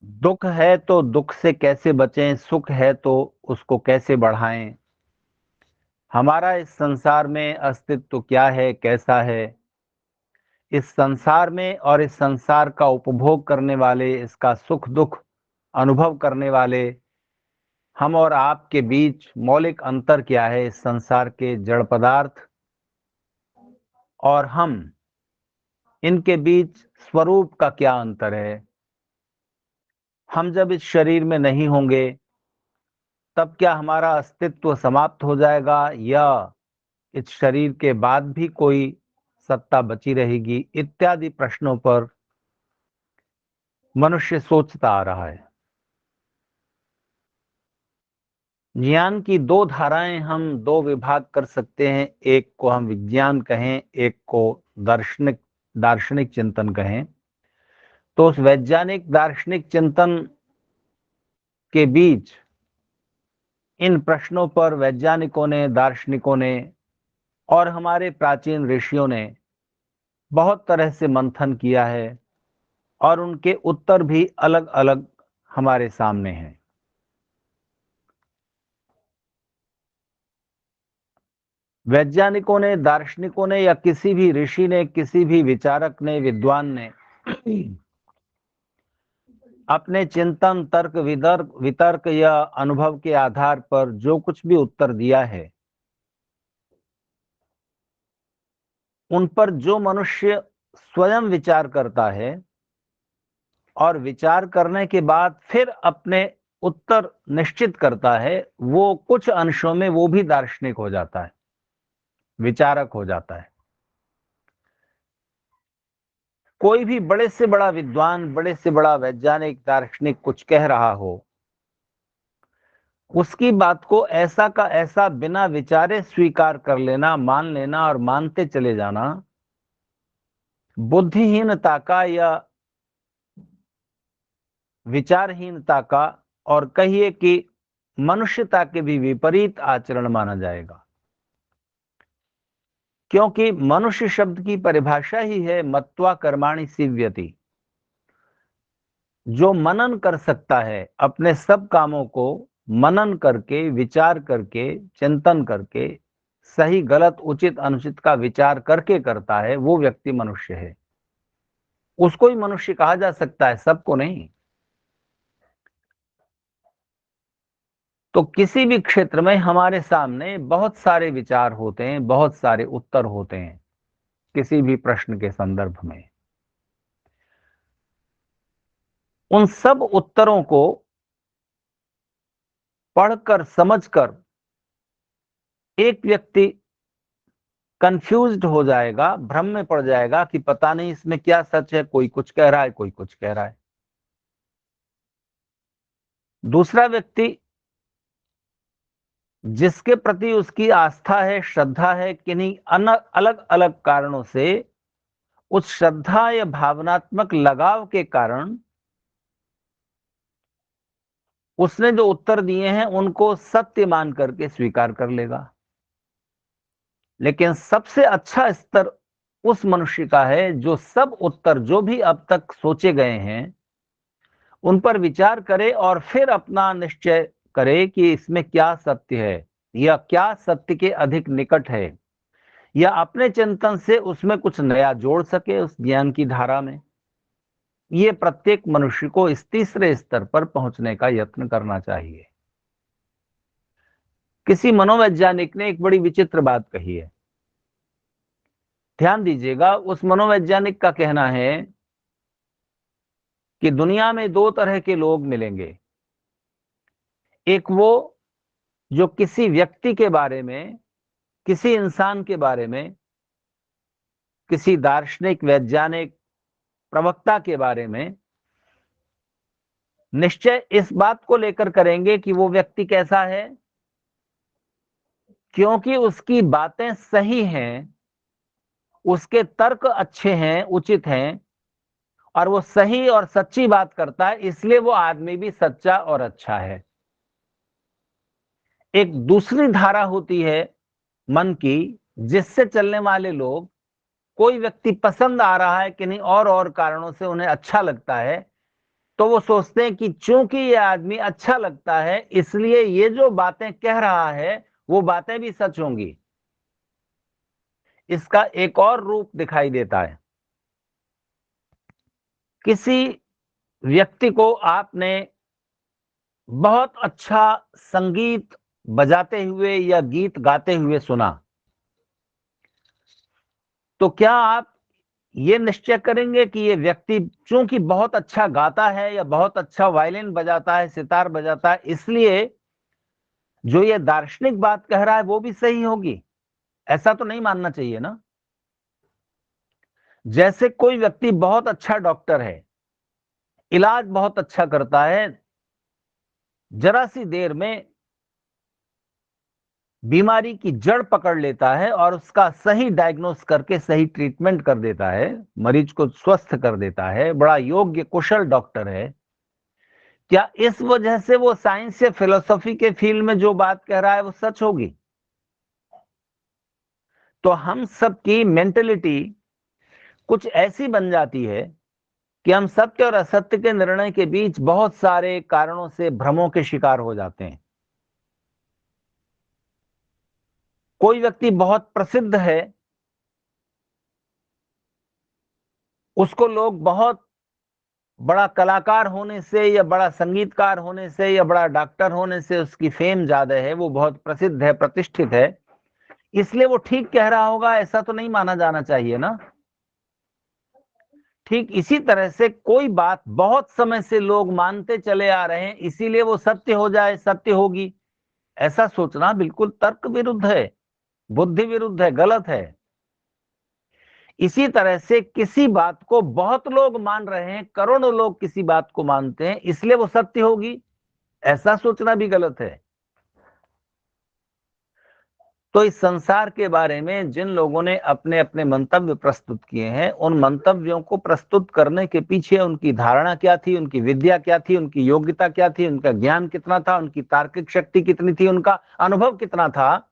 दुख है तो दुख से कैसे बचें, सुख है तो उसको कैसे बढ़ाएं। हमारा इस संसार में अस्तित्व क्या है, कैसा है। इस संसार में और इस संसार का उपभोग करने वाले, इसका सुख दुख अनुभव करने वाले हम और आपके बीच मौलिक अंतर क्या है। इस संसार के जड़ पदार्थ और हम, इनके बीच स्वरूप का क्या अंतर है। हम जब इस शरीर में नहीं होंगे तब क्या हमारा अस्तित्व समाप्त हो जाएगा, या इस शरीर के बाद भी कोई सत्ता बची रहेगी, इत्यादि प्रश्नों पर मनुष्य सोचता आ रहा है। ज्ञान की दो धाराएं, हम दो विभाग कर सकते हैं। एक को हम विज्ञान कहें, एक को दार्शनिक दार्शनिक चिंतन कहें। तो उस वैज्ञानिक दार्शनिक चिंतन के बीच इन प्रश्नों पर वैज्ञानिकों ने, दार्शनिकों ने और हमारे प्राचीन ऋषियों ने बहुत तरह से मंथन किया है, और उनके उत्तर भी अलग अलग हमारे सामने हैं। वैज्ञानिकों ने, दार्शनिकों ने, या किसी भी ऋषि ने, किसी भी विचारक ने, विद्वान ने अपने चिंतन, तर्क, वितर्क या अनुभव के आधार पर जो कुछ भी उत्तर दिया है, उन पर जो मनुष्य स्वयं विचार करता है और विचार करने के बाद फिर अपने उत्तर निश्चित करता है, वो कुछ अंशों में वो भी दार्शनिक हो जाता है, विचारक हो जाता है। कोई भी बड़े से बड़ा विद्वान, बड़े से बड़ा वैज्ञानिक, दार्शनिक कुछ कह रहा हो, उसकी बात को ऐसा का ऐसा बिना विचारे स्वीकार कर लेना, मान लेना और मानते चले जाना बुद्धिहीनता का या विचारहीनता का, और कहिए कि मनुष्यता के भी विपरीत आचरण माना जाएगा। क्योंकि मनुष्य शब्द की परिभाषा ही है मत्वा कर्माणि सिव्यति। जो मनन कर सकता है, अपने सब कामों को मनन करके, विचार करके, चिंतन करके, सही गलत उचित अनुचित का विचार करके करता है, वो व्यक्ति मनुष्य है। उसको ही मनुष्य कहा जा सकता है, सबको नहीं। तो किसी भी क्षेत्र में हमारे सामने बहुत सारे विचार होते हैं, बहुत सारे उत्तर होते हैं किसी भी प्रश्न के संदर्भ में। उन सब उत्तरों को पढ़कर, समझकर एक व्यक्ति कंफ्यूज्ड हो जाएगा, भ्रम में पड़ जाएगा कि पता नहीं इसमें क्या सच है। कोई कुछ कह रहा है, कोई कुछ कह रहा है। दूसरा व्यक्ति, जिसके प्रति उसकी आस्था है, श्रद्धा है, किन्हीं अलग अलग कारणों से उस श्रद्धा या भावनात्मक लगाव के कारण उसने जो उत्तर दिए हैं उनको सत्य मान करके स्वीकार कर लेगा। लेकिन सबसे अच्छा स्तर उस मनुष्य का है जो सब उत्तर जो भी अब तक सोचे गए हैं उन पर विचार करे और फिर अपना निश्चय करे कि इसमें क्या सत्य है, या क्या सत्य के अधिक निकट है, या अपने चिंतन से उसमें कुछ नया जोड़ सके उस ज्ञान की धारा में। ये प्रत्येक मनुष्य को इस तीसरे स्तर पर पहुंचने का यत्न करना चाहिए। किसी मनोवैज्ञानिक ने एक बड़ी विचित्र बात कही है, ध्यान दीजिएगा। उस मनोवैज्ञानिक का कहना है कि दुनिया में दो तरह के लोग मिलेंगे। एक वो जो किसी व्यक्ति के बारे में, किसी इंसान के बारे में, किसी दार्शनिक, वैज्ञानिक, प्रवक्ता के बारे में निश्चय इस बात को लेकर करेंगे कि वो व्यक्ति कैसा है, क्योंकि उसकी बातें सही हैं, उसके तर्क अच्छे हैं, उचित हैं, और वो सही और सच्ची बात करता है, इसलिए वो आदमी भी सच्चा और अच्छा है। एक दूसरी धारा होती है मन की, जिससे चलने वाले लोग, कोई व्यक्ति पसंद आ रहा है कि नहीं, और कारणों से उन्हें अच्छा लगता है, तो वो सोचते हैं कि चूंकि ये आदमी अच्छा लगता है इसलिए ये जो बातें कह रहा है वो बातें भी सच होंगी। इसका एक और रूप दिखाई देता है। किसी व्यक्ति को आपने बहुत अच्छा संगीत बजाते हुए या गीत गाते हुए सुना, तो क्या आप ये निश्चय करेंगे कि ये व्यक्ति चूंकि बहुत अच्छा गाता है या बहुत अच्छा वायलिन बजाता है, सितार बजाता है, इसलिए जो ये दार्शनिक बात कह रहा है वो भी सही होगी? ऐसा तो नहीं मानना चाहिए ना। जैसे कोई व्यक्ति बहुत अच्छा डॉक्टर है, इलाज बहुत अच्छा करता है, जरा सी देर में बीमारी की जड़ पकड़ लेता है और उसका सही डायग्नोस करके सही ट्रीटमेंट कर देता है, मरीज को स्वस्थ कर देता है, बड़ा योग्य कुशल डॉक्टर है, क्या इस वजह से वो साइंस या फिलोसॉफी के फील्ड में जो बात कह रहा है वो सच होगी? तो हम सबकी मेंटेलिटी कुछ ऐसी बन जाती है कि हम सत्य और असत्य के निर्णय के बीच बहुत सारे कारणों से भ्रमों के शिकार हो जाते हैं। कोई व्यक्ति बहुत प्रसिद्ध है, उसको लोग बहुत बड़ा कलाकार होने से या बड़ा संगीतकार होने से या बड़ा डॉक्टर होने से उसकी फेम ज्यादा है, वो बहुत प्रसिद्ध है, प्रतिष्ठित है, इसलिए वो ठीक कह रहा होगा, ऐसा तो नहीं माना जाना चाहिए ना। ठीक इसी तरह से कोई बात बहुत समय से लोग मानते चले आ रहे हैं इसीलिए वो सत्य हो जाए, सत्य होगी, ऐसा सोचना बिल्कुल तर्क विरुद्ध है, बुद्धि विरुद्ध है, गलत है। इसी तरह से किसी बात को बहुत लोग मान रहे हैं, करोड़ों लोग किसी बात को मानते हैं इसलिए वो सत्य होगी, ऐसा सोचना भी गलत है। तो इस संसार के बारे में जिन लोगों ने अपने अपने मंतव्य प्रस्तुत किए हैं, उन मंतव्यों को प्रस्तुत करने के पीछे उनकी धारणा क्या थी, उनकी विद्या क्या थी, उनकी योग्यता क्या थी, उनका ज्ञान कितना था, उनकी तार्किक शक्ति कितनी थी, उनका अनुभव कितना था।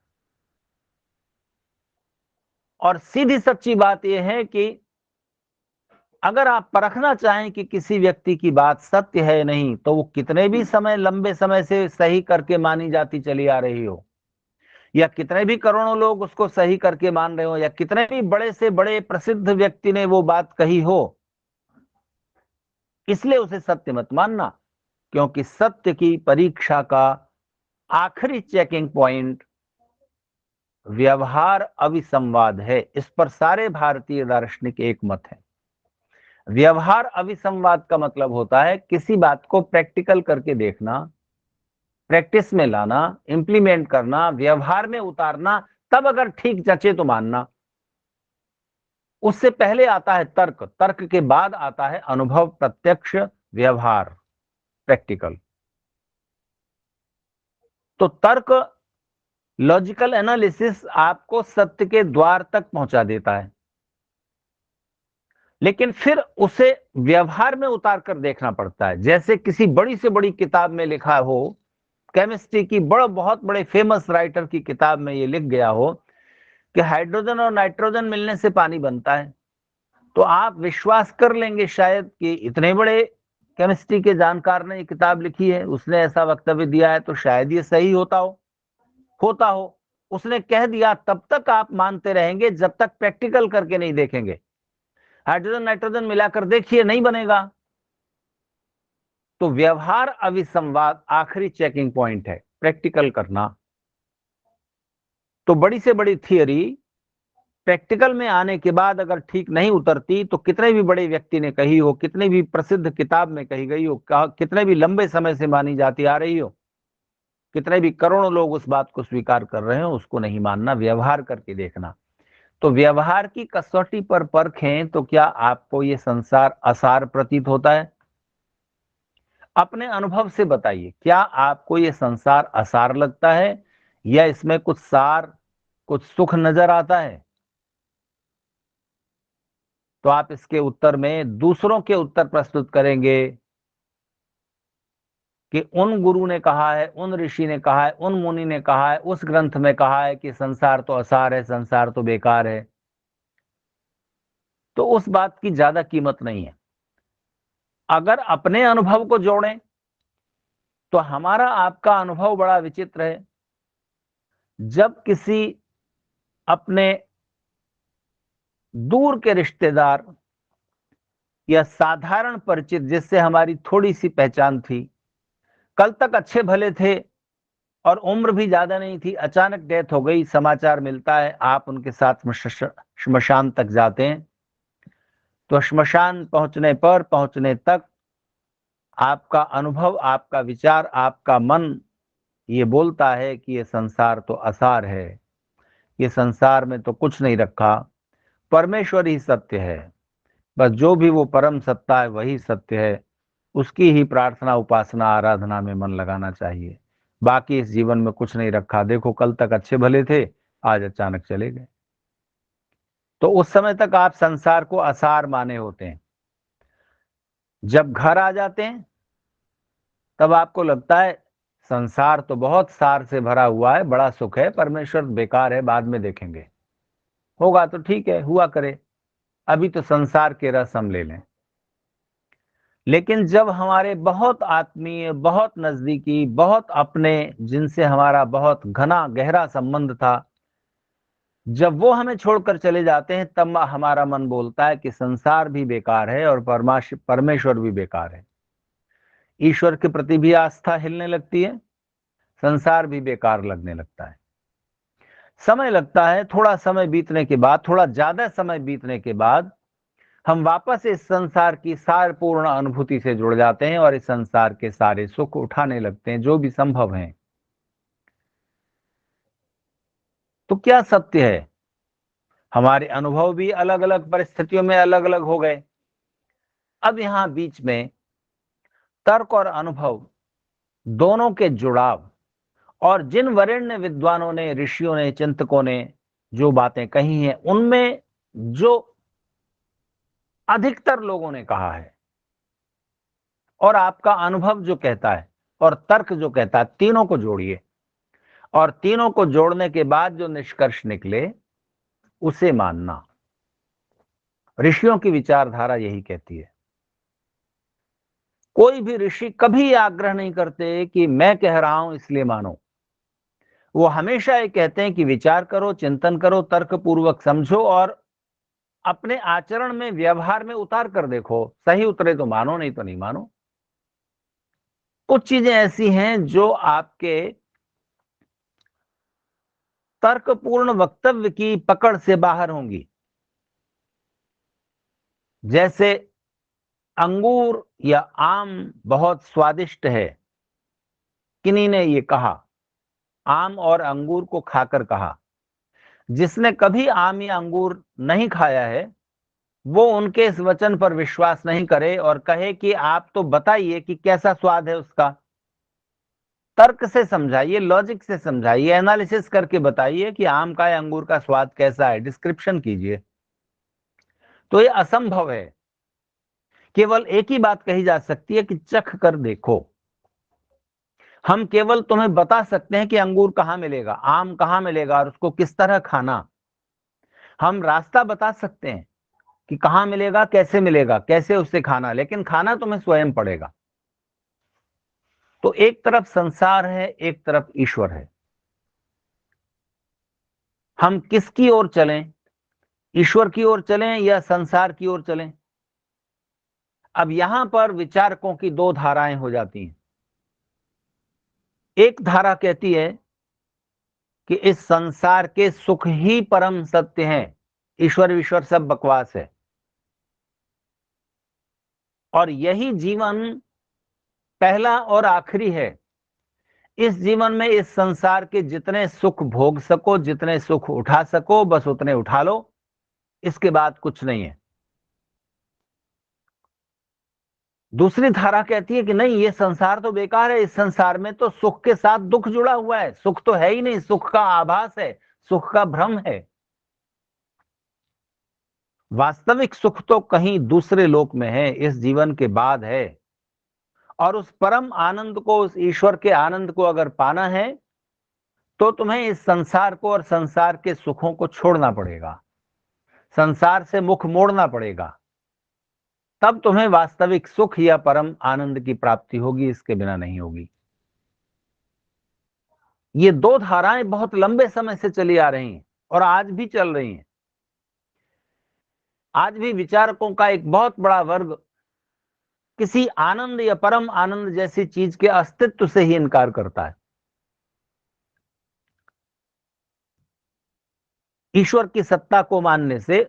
और सीधी सच्ची बात यह है कि अगर आप परखना चाहें कि किसी व्यक्ति की बात सत्य है नहीं, तो वो कितने भी समय, लंबे समय से सही करके मानी जाती चली आ रही हो, या कितने भी करोड़ों लोग उसको सही करके मान रहे हो, या कितने भी बड़े से बड़े प्रसिद्ध व्यक्ति ने वो बात कही हो, इसलिए उसे सत्य मत मानना। क्योंकि सत्य की परीक्षा का आखिरी चेकिंग पॉइंट व्यवहार अविसंवाद है। इस पर सारे भारतीय दार्शनिक एक मत है। व्यवहार अविसंवाद का मतलब होता है किसी बात को प्रैक्टिकल करके देखना, प्रैक्टिस में लाना, इंप्लीमेंट करना, व्यवहार में उतारना, तब अगर ठीक जचे तो मानना। उससे पहले आता है तर्क, तर्क के बाद आता है अनुभव, प्रत्यक्ष, व्यवहार, प्रैक्टिकल। तो तर्क, लॉजिकल एनालिसिस आपको सत्य के द्वार तक पहुंचा देता है, लेकिन फिर उसे व्यवहार में उतार कर देखना पड़ता है। जैसे किसी बड़ी से बड़ी किताब में लिखा हो, केमिस्ट्री की बहुत बड़े फेमस राइटर की किताब में ये लिख गया हो कि हाइड्रोजन और नाइट्रोजन मिलने से पानी बनता है, तो आप विश्वास कर लेंगे शायद कि इतने बड़े केमिस्ट्री के जानकार ने ये किताब लिखी है, उसने ऐसा वक्तव्य दिया है, तो शायद ये सही होता हो। उसने कह दिया, तब तक आप मानते रहेंगे जब तक प्रैक्टिकल करके नहीं देखेंगे। हाइड्रोजन नाइट्रोजन मिलाकर देखिए, नहीं बनेगा। तो व्यवहार अविसंवाद आखिरी चेकिंग पॉइंट है, प्रैक्टिकल करना। तो बड़ी से बड़ी थियरी प्रैक्टिकल में आने के बाद अगर ठीक नहीं उतरती, तो कितने भी बड़े व्यक्ति ने कही हो, कितने भी प्रसिद्ध किताब में कही गई हो, कितने भी लंबे समय से मानी जाती आ रही हो, कितने भी करोड़ों लोग उस बात को स्वीकार कर रहे हो, उसको नहीं मानना, व्यवहार करके देखना। तो व्यवहार की कसौटी पर परखें तो क्या आपको ये संसार असार प्रतीत होता है? अपने अनुभव से बताइए, क्या आपको ये संसार असार लगता है या इसमें कुछ सार, कुछ सुख नजर आता है? तो आप इसके उत्तर में दूसरों के उत्तर प्रस्तुत करेंगे कि उन गुरु ने कहा है, उन ऋषि ने कहा है, उन मुनि ने कहा है, उस ग्रंथ में कहा है कि संसार तो असार है, संसार तो बेकार है। तो उस बात की ज्यादा कीमत नहीं है। अगर अपने अनुभव को जोड़ें तो हमारा आपका अनुभव बड़ा विचित्र है। जब किसी अपने दूर के रिश्तेदार या साधारण परिचित जिससे हमारी थोड़ी सी पहचान थी, कल तक अच्छे भले थे और उम्र भी ज्यादा नहीं थी, अचानक डेथ हो गई, समाचार मिलता है, आप उनके साथ श्मशान तक जाते हैं, तो श्मशान पहुंचने तक आपका अनुभव, आपका विचार, आपका मन ये बोलता है कि ये संसार तो असार है, ये संसार में तो कुछ नहीं रखा, परमेश्वर ही सत्य है, बस जो भी वो परम सत्ता है वही सत्य है, उसकी ही प्रार्थना, उपासना, आराधना में मन लगाना चाहिए, बाकी इस जीवन में कुछ नहीं रखा, देखो कल तक अच्छे भले थे, आज अचानक चले गए। तो उस समय तक आप संसार को असार माने होते हैं। जब घर आ जाते हैं तब आपको लगता है संसार तो बहुत सार से भरा हुआ है, बड़ा सुख है, परमेश्वर बेकार है, बाद में देखेंगे, होगा तो ठीक है, हुआ करे, अभी तो संसार के रस हम ले लें। लेकिन जब हमारे बहुत आत्मीय, बहुत नजदीकी, बहुत अपने, जिनसे हमारा बहुत घना गहरा संबंध था, जब वो हमें छोड़कर चले जाते हैं, तब हमारा मन बोलता है कि संसार भी बेकार है और परमेश्वर भी बेकार है। ईश्वर के प्रति भी आस्था हिलने लगती है, संसार भी बेकार लगने लगता है। समय लगता है, थोड़ा समय बीतने के बाद, थोड़ा ज्यादा समय बीतने के बाद हम वापस इस संसार की सारपूर्ण अनुभूति से जुड़ जाते हैं और इस संसार के सारे सुख उठाने लगते हैं जो भी संभव हैं। तो क्या सत्य है? हमारे अनुभव भी अलग अलग परिस्थितियों में अलग अलग हो गए। अब यहां बीच में तर्क और अनुभव दोनों के जुड़ाव, और जिन वरेण्य विद्वानों ने, ऋषियों ने, चिंतकों ने जो बातें कही हैं, उनमें जो अधिकतर लोगों ने कहा है और आपका अनुभव जो कहता है और तर्क जो कहता है, तीनों को जोड़िए और तीनों को जोड़ने के बाद जो निष्कर्ष निकले उसे मानना। ऋषियों की विचारधारा यही कहती है। कोई भी ऋषि कभी आग्रह नहीं करते कि मैं कह रहा हूं इसलिए मानो। वो हमेशा ये कहते हैं कि विचार करो, चिंतन करो, तर्क पूर्वक समझो और अपने आचरण में, व्यवहार में उतार कर देखो, सही उतरे तो मानो, नहीं तो नहीं मानो। कुछ चीजें ऐसी हैं जो आपके तर्कपूर्ण वक्तव्य की पकड़ से बाहर होंगी। जैसे अंगूर या आम बहुत स्वादिष्ट है, किन्हीं ने ये कहा, आम और अंगूर को खाकर कहा। जिसने कभी आम या अंगूर नहीं खाया है वो उनके इस वचन पर विश्वास नहीं करे और कहे कि आप तो बताइए कि कैसा स्वाद है उसका, तर्क से समझाइए, लॉजिक से समझाइए, एनालिसिस करके बताइए कि आम का या अंगूर का स्वाद कैसा है, डिस्क्रिप्शन कीजिए। तो ये असंभव है। केवल एक ही बात कही जा सकती है कि चख कर देखो। हम केवल तुम्हें बता सकते हैं कि अंगूर कहां मिलेगा, आम कहां मिलेगा और उसको किस तरह खाना। हम रास्ता बता सकते हैं कि कहां मिलेगा, कैसे मिलेगा, कैसे उससे खाना, लेकिन खाना तुम्हें स्वयं पड़ेगा। तो एक तरफ संसार है, एक तरफ ईश्वर है। हम किसकी ओर चलें? ईश्वर की ओर चलें या संसार की ओर चलें? अब यहां पर विचारकों की दो धाराएं हो जाती हैं। एक धारा कहती है कि इस संसार के सुख ही परम सत्य हैं, ईश्वर ईश्वर सब बकवास है, और यही जीवन पहला और आखिरी है। इस जीवन में इस संसार के जितने सुख भोग सको, जितने सुख उठा सको, बस उतने उठा लो, इसके बाद कुछ नहीं है। दूसरी धारा कहती है कि नहीं, ये संसार तो बेकार है, इस संसार में तो सुख के साथ दुख जुड़ा हुआ है, सुख तो है ही नहीं, सुख का आभास है, सुख का भ्रम है। वास्तविक सुख तो कहीं दूसरे लोक में है, इस जीवन के बाद है। और उस परम आनंद को, उस ईश्वर के आनंद को अगर पाना है तो तुम्हें इस संसार को और संसार के सुखों को छोड़ना पड़ेगा, संसार से मुख मोड़ना पड़ेगा। तब तुम्हें वास्तविक सुख या परम आनंद की प्राप्ति होगी, इसके बिना नहीं होगी। ये दो धाराएं बहुत लंबे समय से चली आ रही हैं और आज भी चल रही हैं। आज भी विचारकों का एक बहुत बड़ा वर्ग किसी आनंद या परम आनंद जैसी चीज के अस्तित्व से ही इनकार करता है। ईश्वर की सत्ता को मानने से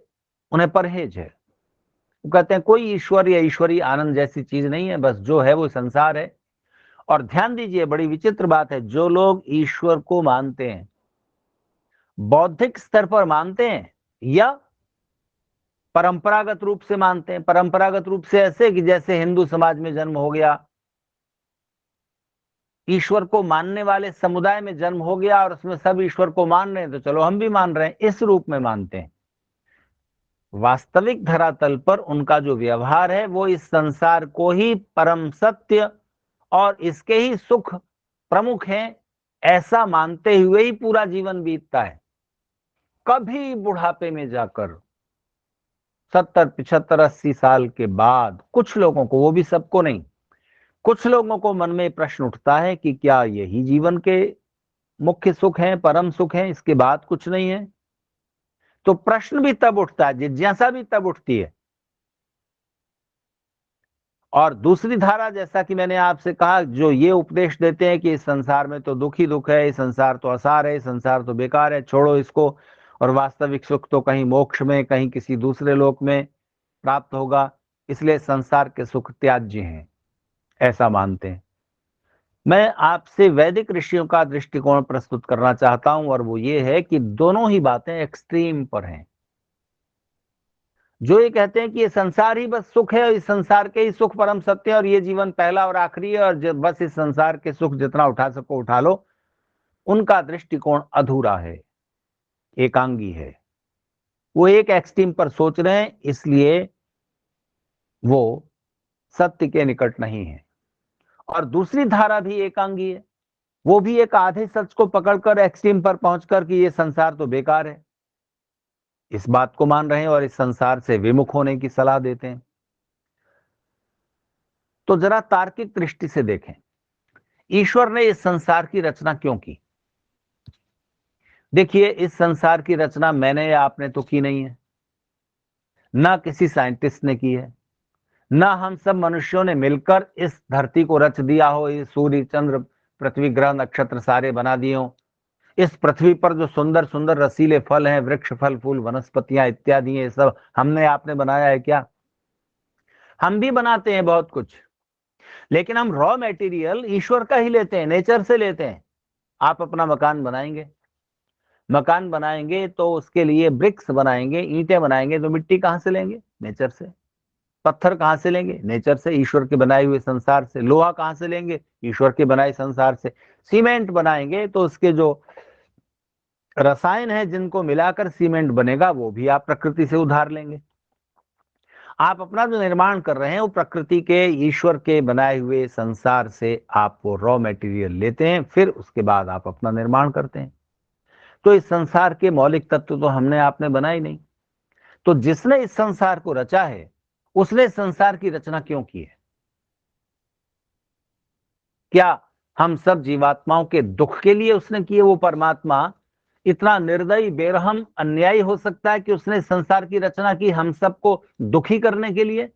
उन्हें परहेज है। वो कहते हैं कोई ईश्वर या ईश्वरीय आनंद जैसी चीज नहीं है, बस जो है वो संसार है। और ध्यान दीजिए, बड़ी विचित्र बात है, जो लोग ईश्वर को मानते हैं, बौद्धिक स्तर पर मानते हैं या परंपरागत रूप से मानते हैं। परंपरागत रूप से ऐसे कि जैसे हिंदू समाज में जन्म हो गया, ईश्वर को मानने वाले समुदाय में जन्म हो गया और उसमें सब ईश्वर को मान रहे हैं, तो चलो हम भी मान रहे हैं, इस रूप में मानते हैं। वास्तविक धरातल पर उनका जो व्यवहार है वो इस संसार को ही परम सत्य और इसके ही सुख प्रमुख हैं, ऐसा मानते हुए ही पूरा जीवन बीतता है। कभी बुढ़ापे में जाकर 70, 75, 80 साल के बाद कुछ लोगों को, वो भी सबको नहीं, कुछ लोगों को मन में प्रश्न उठता है कि क्या यही जीवन के मुख्य सुख हैं, परम सुख हैं, इसके बाद कुछ नहीं है। तो प्रश्न भी तब उठता है, जिज्ञासा भी तब उठती है। और दूसरी धारा, जैसा कि मैंने आपसे कहा, जो ये उपदेश देते हैं कि इस संसार में तो दुख ही दुख है, इस संसार तो असार है, इस संसार तो बेकार है, छोड़ो इसको, और वास्तविक सुख तो कहीं मोक्ष में, कहीं किसी दूसरे लोक में प्राप्त होगा, इसलिए संसार के सुख त्याज्य हैं, ऐसा मानते हैं। मैं आपसे वैदिक ऋषियों का दृष्टिकोण प्रस्तुत करना चाहता हूं, और वो ये है कि दोनों ही बातें एक्सट्रीम पर हैं। जो ये कहते हैं कि ये संसार ही बस सुख है और इस संसार के ही सुख परम सत्य है और ये जीवन पहला और आखिरी है और बस इस संसार के सुख जितना उठा सको उठा लो, उनका दृष्टिकोण अधूरा है, एकांगी है। वो एक एक्सट्रीम पर सोच रहे हैं, इसलिए वो सत्य के निकट नहीं है। और दूसरी धारा भी एकांगी है, वो भी एक आधे सच को पकड़कर एक्सट्रीम पर पहुंचकर कि ये संसार तो बेकार है, इस बात को मान रहे हैं और इस संसार से विमुख होने की सलाह देते हैं। तो जरा तार्किक दृष्टि से देखें, ईश्वर ने इस संसार की रचना क्यों की? देखिए, इस संसार की रचना मैंने या आपने तो की नहीं है, ना किसी साइंटिस्ट ने की है, ना हम सब मनुष्यों ने मिलकर इस धरती को रच दिया हो, ये सूर्य चंद्र पृथ्वी ग्रह नक्षत्र सारे बना दिए हो। इस पृथ्वी पर जो सुंदर सुंदर रसीले फल हैं, वृक्ष फल फूल वनस्पतियां इत्यादि, ये सब हमने आपने बनाया है क्या? हम भी बनाते हैं बहुत कुछ, लेकिन हम रॉ मटेरियल ईश्वर का ही लेते हैं, नेचर से लेते हैं। आप अपना मकान बनाएंगे, मकान बनाएंगे तो उसके लिए ब्रिक्स बनाएंगे, ईंटें बनाएंगे, तो मिट्टी कहां से लेंगे? नेचर से। पत्थर कहां से लेंगे? नेचर से, ईश्वर के बनाए हुए संसार से। लोहा कहां से लेंगे? ईश्वर के बनाए संसार से। सीमेंट बनाएंगे तो उसके जो रसायन है जिनको मिलाकर सीमेंट बनेगा, वो भी आप प्रकृति से उधार लेंगे। आप अपना जो निर्माण कर रहे हैं वो प्रकृति के, ईश्वर के बनाए हुए संसार से आप वो रॉ मटेरियल लेते हैं, फिर उसके बाद आप अपना निर्माण करते हैं। तो इस संसार के मौलिक तत्व तो हमने आपने बनाए नहीं। तो जिसने इस संसार को रचा है, उसने इस संसार की रचना क्यों की है? क्या हम सब जीवात्माओं के दुख के लिए उसने की है? वो परमात्मा इतना निर्दयी, बेरहम, अन्यायी हो सकता है कि उसने संसार की रचना की हम सबको दुखी करने के लिए?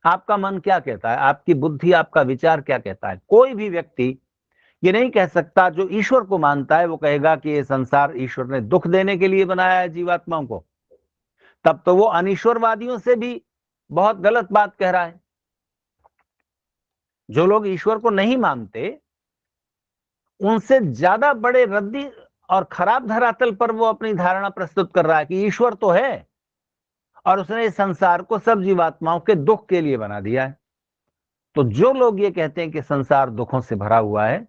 आपका मन क्या कहता है? आपकी बुद्धि, आपका विचार क्या कहता है? कोई भी व्यक्ति ये नहीं कह सकता, जो ईश्वर को मानता है वो कहेगा कि ये संसार ईश्वर ने दुख देने के लिए बनाया है जीवात्माओं को। तब तो वो अनीश्वरवादियों से भी बहुत गलत बात कह रहा है। जो लोग ईश्वर को नहीं मानते, उनसे ज्यादा बड़े रद्दी और खराब धरातल पर वो अपनी धारणा प्रस्तुत कर रहा है कि ईश्वर तो है और उसने इस संसार को सब जीवात्माओं के दुख के लिए बना दिया है। तो जो लोग ये कहते हैं कि संसार दुखों से भरा हुआ है,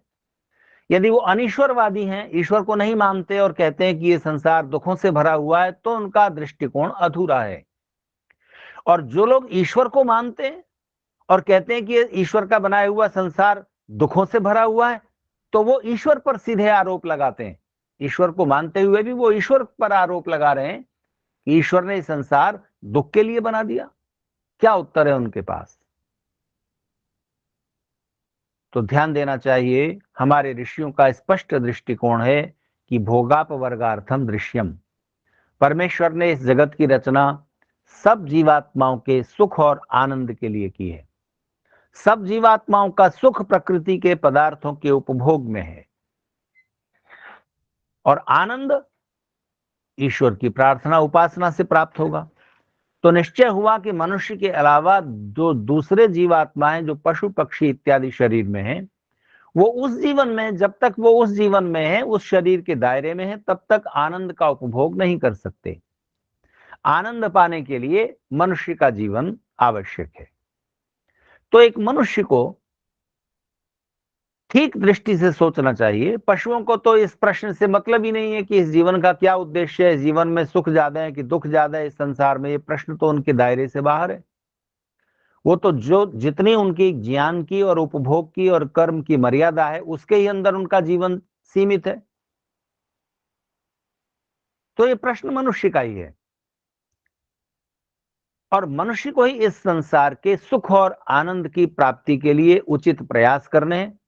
यदि वो अनीश्वरवादी हैं, ईश्वर को नहीं मानते और कहते हैं कि ये संसार दुखों से भरा हुआ है, तो उनका दृष्टिकोण अधूरा है। और जो लोग ईश्वर को मानते हैं और कहते हैं कि ये ईश्वर का बनाया हुआ संसार दुखों से भरा हुआ है, तो वो ईश्वर पर सीधे आरोप लगाते हैं। ईश्वर को मानते हुए भी वो ईश्वर पर आरोप लगा रहे हैं कि ईश्वर ने संसार दुख के लिए बना दिया। क्या उत्तर है उनके पास? तो ध्यान देना चाहिए, हमारे ऋषियों का स्पष्ट दृष्टिकोण है कि भोगापवर्गार्थम दृश्यम। परमेश्वर ने इस जगत की रचना सब जीवात्माओं के सुख और आनंद के लिए की है। सब जीवात्माओं का सुख प्रकृति के पदार्थों के उपभोग में है और आनंद ईश्वर की प्रार्थना उपासना से प्राप्त होगा। तो निश्चय हुआ कि मनुष्य के अलावा जो दूसरे जीवात्माएं जो पशु पक्षी इत्यादि शरीर में हैं, वो उस जीवन में, जब तक वो उस जीवन में है, उस शरीर के दायरे में है, तब तक आनंद का उपभोग नहीं कर सकते। आनंद पाने के लिए मनुष्य का जीवन आवश्यक है। तो एक मनुष्य को ठीक दृष्टि से सोचना चाहिए। पशुओं को तो इस प्रश्न से मतलब ही नहीं है कि इस जीवन का क्या उद्देश्य है, जीवन में सुख ज्यादा है कि दुख ज्यादा है इस संसार में, ये प्रश्न तो उनके दायरे से बाहर है। वो तो जो जितनी उनकी ज्ञान की और उपभोग की और कर्म की मर्यादा है, उसके ही अंदर उनका जीवन सीमित है। तो ये प्रश्न मनुष्य का ही है और मनुष्य को ही इस संसार के सुख और आनंद की प्राप्ति के लिए उचित प्रयास करने हैं।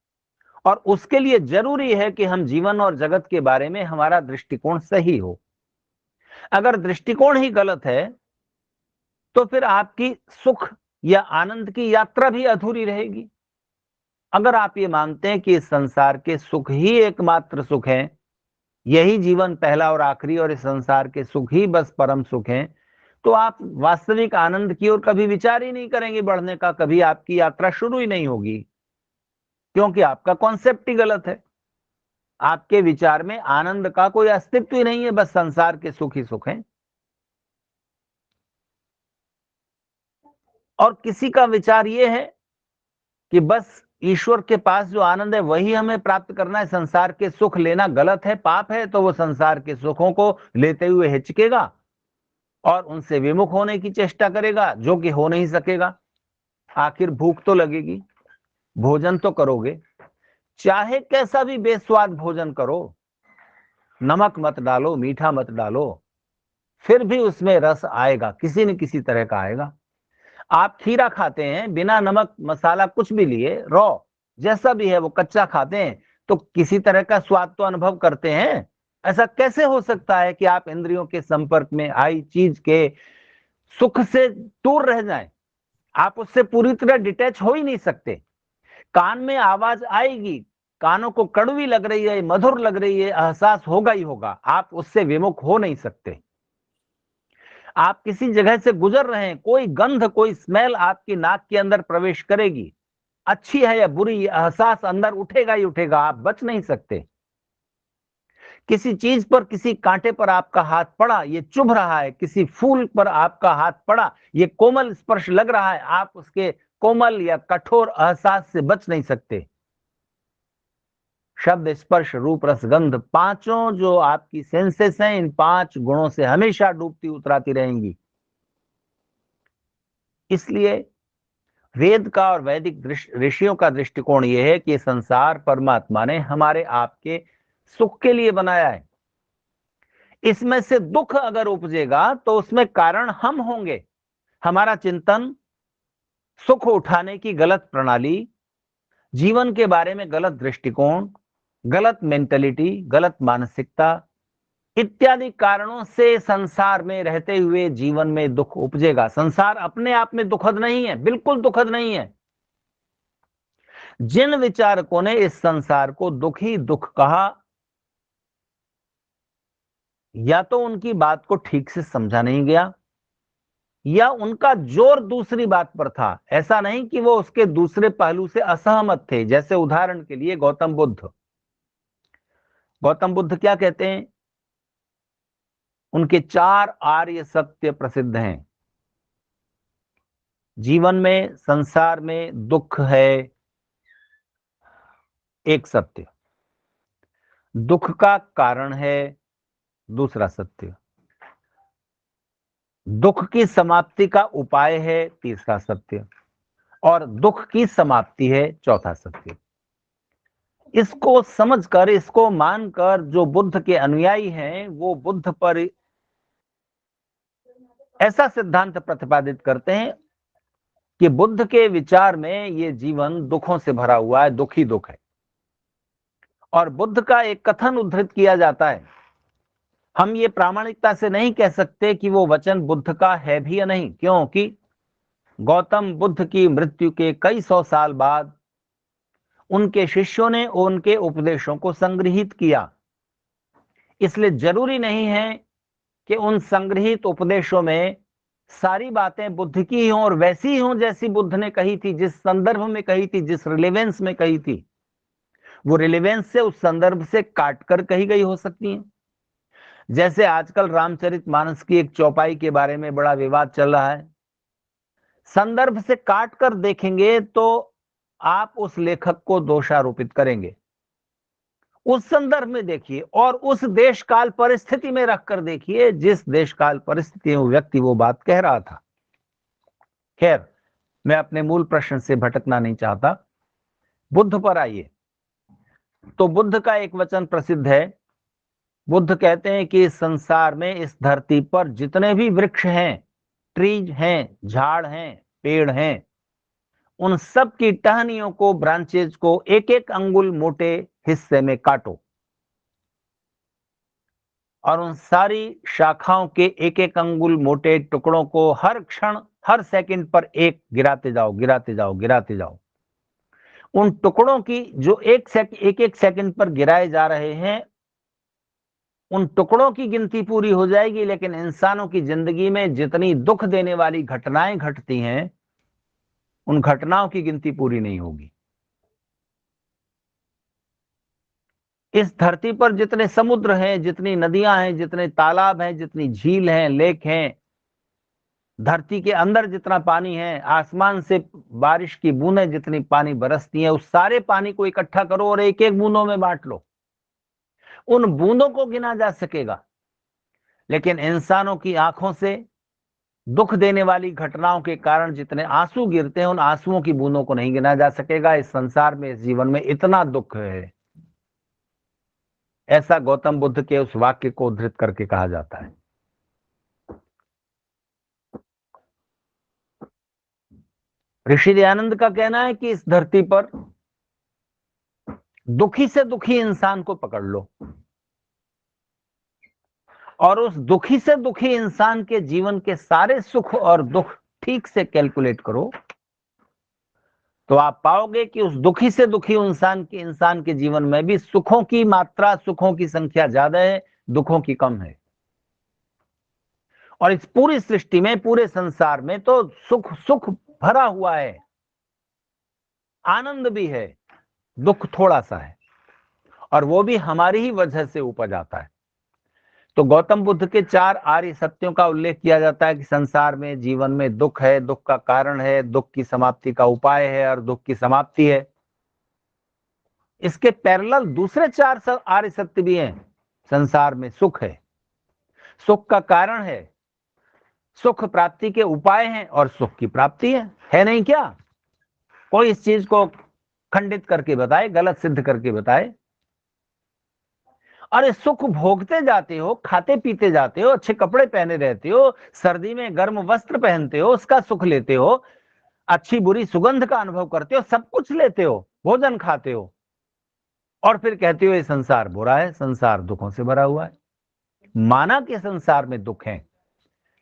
और उसके लिए जरूरी है कि हम जीवन और जगत के बारे में हमारा दृष्टिकोण सही हो। अगर दृष्टिकोण ही गलत है तो फिर आपकी सुख या आनंद की यात्रा भी अधूरी रहेगी। अगर आप ये मानते हैं कि इस संसार के सुख ही एकमात्र सुख है, यही जीवन पहला और आखिरी और इस संसार के सुख ही बस परम सुख है, तो आप वास्तविक आनंद की ओर कभी विचार ही नहीं करेंगे बढ़ने का, कभी आपकी यात्रा शुरू ही नहीं होगी, क्योंकि आपका कॉन्सेप्ट ही गलत है। आपके विचार में आनंद का कोई अस्तित्व ही नहीं है, बस संसार के सुख ही सुख हैं। और किसी का विचार यह है कि बस ईश्वर के पास जो आनंद है वही हमें प्राप्त करना है, संसार के सुख लेना गलत है, पाप है, तो वो संसार के सुखों को लेते हुए हिचकेगा और उनसे विमुख होने की चेष्टा करेगा, जो कि हो नहीं सकेगा। आखिर भूख तो लगेगी, भोजन तो करोगे, चाहे कैसा भी बेस्वाद भोजन करो, नमक मत डालो, मीठा मत डालो, फिर भी उसमें रस आएगा, किसी न किसी तरह का आएगा। आप खीरा खाते हैं बिना नमक मसाला कुछ भी लिए, रॉ जैसा भी है वो कच्चा खाते हैं, तो किसी तरह का स्वाद तो अनुभव करते हैं। ऐसा कैसे हो सकता है कि आप इंद्रियों के संपर्क में आई चीज के सुख से दूर रह जाएं? आप उससे पूरी तरह डिटैच हो ही नहीं सकते। कान में आवाज आएगी, कानों को कड़वी लग रही है, मधुर लग रही है, एहसास होगा ही होगा, आप उससे विमुख हो नहीं सकते। आप किसी जगह से गुजर रहे हैं, कोई गंध, कोई स्मेल आपकी नाक के अंदर प्रवेश करेगी, अच्छी है या बुरी, एहसास अंदर उठेगा ही उठेगा, आप बच नहीं सकते। किसी चीज पर, किसी कांटे पर आपका हाथ पड़ा, ये चुभ रहा है, किसी फूल पर आपका हाथ पड़ा, ये कोमल स्पर्श लग रहा है, आप उसके कोमल या कठोर एहसास से बच नहीं सकते। शब्द स्पर्श रूप रस गंध, पांचों जो आपकी सेंसेस हैं, इन पांच गुणों से हमेशा डूबती उतराती रहेंगी। इसलिए वेद का और वैदिक ऋषियों का दृष्टिकोण यह है कि संसार परमात्मा ने हमारे आपके सुख के लिए बनाया है। इसमें से दुख अगर उपजेगा तो उसमें कारण हम होंगे। हमारा चिंतन, सुख उठाने की गलत प्रणाली, जीवन के बारे में गलत दृष्टिकोण, गलत मेंटलिटी, गलत मानसिकता इत्यादि कारणों से संसार में रहते हुए जीवन में दुख उपजेगा। संसार अपने आप में दुखद नहीं है, बिल्कुल दुखद नहीं है। जिन विचारकों ने इस संसार को दुख ही दुख कहा, या तो उनकी बात को ठीक से समझा नहीं गया, या उनका जोर दूसरी बात पर था। ऐसा नहीं कि वो उसके दूसरे पहलू से असहमत थे। जैसे उदाहरण के लिए गौतम बुद्ध। गौतम बुद्ध क्या कहते हैं? उनके 4 आर्य सत्य प्रसिद्ध हैं। जीवन में, संसार में दुख है एक सत्य, दुख का कारण है दूसरा सत्य, दुख की समाप्ति का उपाय है तीसरा सत्य, और दुख की समाप्ति है चौथा सत्य। इसको समझकर, इसको मानकर जो बुद्ध के अनुयायी हैं, वो बुद्ध पर ऐसा सिद्धांत प्रतिपादित करते हैं कि बुद्ध के विचार में ये जीवन दुखों से भरा हुआ है, दुख ही दुख है। और बुद्ध का एक कथन उद्धृत किया जाता है, हम ये प्रामाणिकता से नहीं कह सकते कि वो वचन बुद्ध का है भी या नहीं, क्योंकि गौतम बुद्ध की मृत्यु के कई सौ साल बाद उनके शिष्यों ने उनके उपदेशों को संग्रहित किया। इसलिए जरूरी नहीं है कि उन संग्रहित उपदेशों में सारी बातें बुद्ध की ही हों और वैसी ही हों जैसी बुद्ध ने कही थी, जिस संदर्भ में कही थी, जिस रिलेवेंस में कही थी। वो रिलेवेंस से, उस संदर्भ से काट कर कही गई हो सकती हैं। जैसे आजकल रामचरितमानस की एक चौपाई के बारे में बड़ा विवाद चल रहा है। संदर्भ से काट कर देखेंगे तो आप उस लेखक को दोषारोपित करेंगे। उस संदर्भ में देखिए और उस देश काल परिस्थिति में रखकर देखिए जिस देश काल परिस्थिति में व्यक्ति वो बात कह रहा था। खैर, मैं अपने मूल प्रश्न से भटकना नहीं चाहता, बुद्ध पर आइए। तो बुद्ध का एक वचन प्रसिद्ध है। बुद्ध कहते हैं कि इस संसार में, इस धरती पर जितने भी वृक्ष हैं, ट्रीज हैं, झाड़ हैं, पेड़ हैं, उन सब की टहनियों को, ब्रांचेज को एक एक अंगुल मोटे हिस्से में काटो और उन सारी शाखाओं के एक एक अंगुल मोटे टुकड़ों को हर क्षण, हर सेकंड पर एक गिराते जाओ, गिराते जाओ, गिराते जाओ। उन टुकड़ों की जो एक एक सेकंड पर गिराए जा रहे हैं, उन टुकड़ों की गिनती पूरी हो जाएगी, लेकिन इंसानों की जिंदगी में जितनी दुख देने वाली घटनाएं घटती हैं, उन घटनाओं की गिनती पूरी नहीं होगी। इस धरती पर जितने समुद्र हैं, जितनी नदियां हैं, जितने तालाब हैं, जितनी झील हैं, लेक हैं, धरती के अंदर जितना पानी है, आसमान से बारिश की बूंदें जितनी पानी बरसती हैं, उस सारे पानी को इकट्ठा करो और एक एक बूंदों में बांट लो। उन बूंदों को गिना जा सकेगा, लेकिन इंसानों की आंखों से दुख देने वाली घटनाओं के कारण जितने आंसू गिरते हैं, उन आंसुओं की बूंदों को नहीं गिना जा सकेगा। इस संसार में, इस जीवन में इतना दुख है, ऐसा गौतम बुद्ध के उस वाक्य को उद्धृत करके कहा जाता है। ऋषि दयानंद का कहना है कि इस धरती पर दुखी से दुखी इंसान को पकड़ लो और उस दुखी से दुखी इंसान के जीवन के सारे सुख और दुख ठीक से कैलकुलेट करो, तो आप पाओगे कि उस दुखी से दुखी इंसान के जीवन में भी सुखों की मात्रा, सुखों की संख्या ज्यादा है, दुखों की कम है। और इस पूरी सृष्टि में, पूरे संसार में तो सुख सुख भरा हुआ है, आनंद भी है, दुख थोड़ा सा है, और वो भी हमारी ही वजह से उपज आता है। तो गौतम बुद्ध के 4 आर्य सत्यों का उल्लेख किया जाता है कि संसार में, जीवन में दुख है, दुख का कारण है, दुख की समाप्ति का उपाय है और दुख की समाप्ति है। इसके पैरेलल दूसरे 4 आर्य सत्य भी हैं। संसार में सुख है, सुख का कारण है, सुख प्राप्ति के उपाय हैं और सुख की प्राप्ति है नहीं क्या? कोई इस चीज को खंडित करके बताए, गलत सिद्ध करके बताए। अरे सुख भोगते जाते हो, खाते पीते जाते हो, अच्छे कपड़े पहने रहते हो, सर्दी में गर्म वस्त्र पहनते हो, उसका सुख लेते हो, अच्छी बुरी सुगंध का अनुभव करते हो, सब कुछ लेते हो, भोजन खाते हो, और फिर कहते हो ये संसार बुरा है, संसार दुखों से भरा हुआ है। माना कि संसार में दुख है,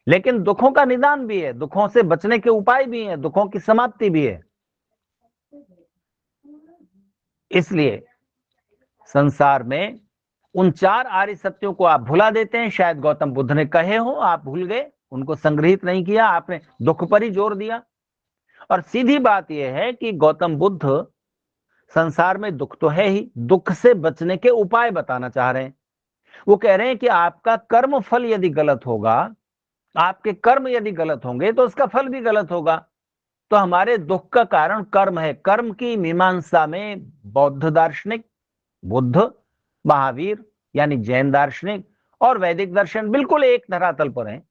लेकिन दुखों का निदान भी है, दुखों से बचने के उपाय भी हैं, दुखों की समाप्ति भी है। इसलिए संसार में उन 4 आर्य सत्यों को आप भुला देते हैं। शायद गौतम बुद्ध ने कहे हो, आप भूल गए, उनको संग्रहित नहीं किया, आपने दुख पर ही जोर दिया। और सीधी बात यह है कि गौतम बुद्ध संसार में दुख तो है ही, दुख से बचने के उपाय बताना चाह रहे हैं। वो कह रहे हैं कि आपका कर्म फल यदि गलत होगा, आपके कर्म यदि गलत होंगे तो उसका फल भी गलत होगा। तो हमारे दुख का कारण कर्म है। कर्म की मीमांसा में बौद्ध दार्शनिक, बुद्ध, महावीर यानी जैन दार्शनिक और वैदिक दर्शन बिल्कुल एक धरातल पर हैं।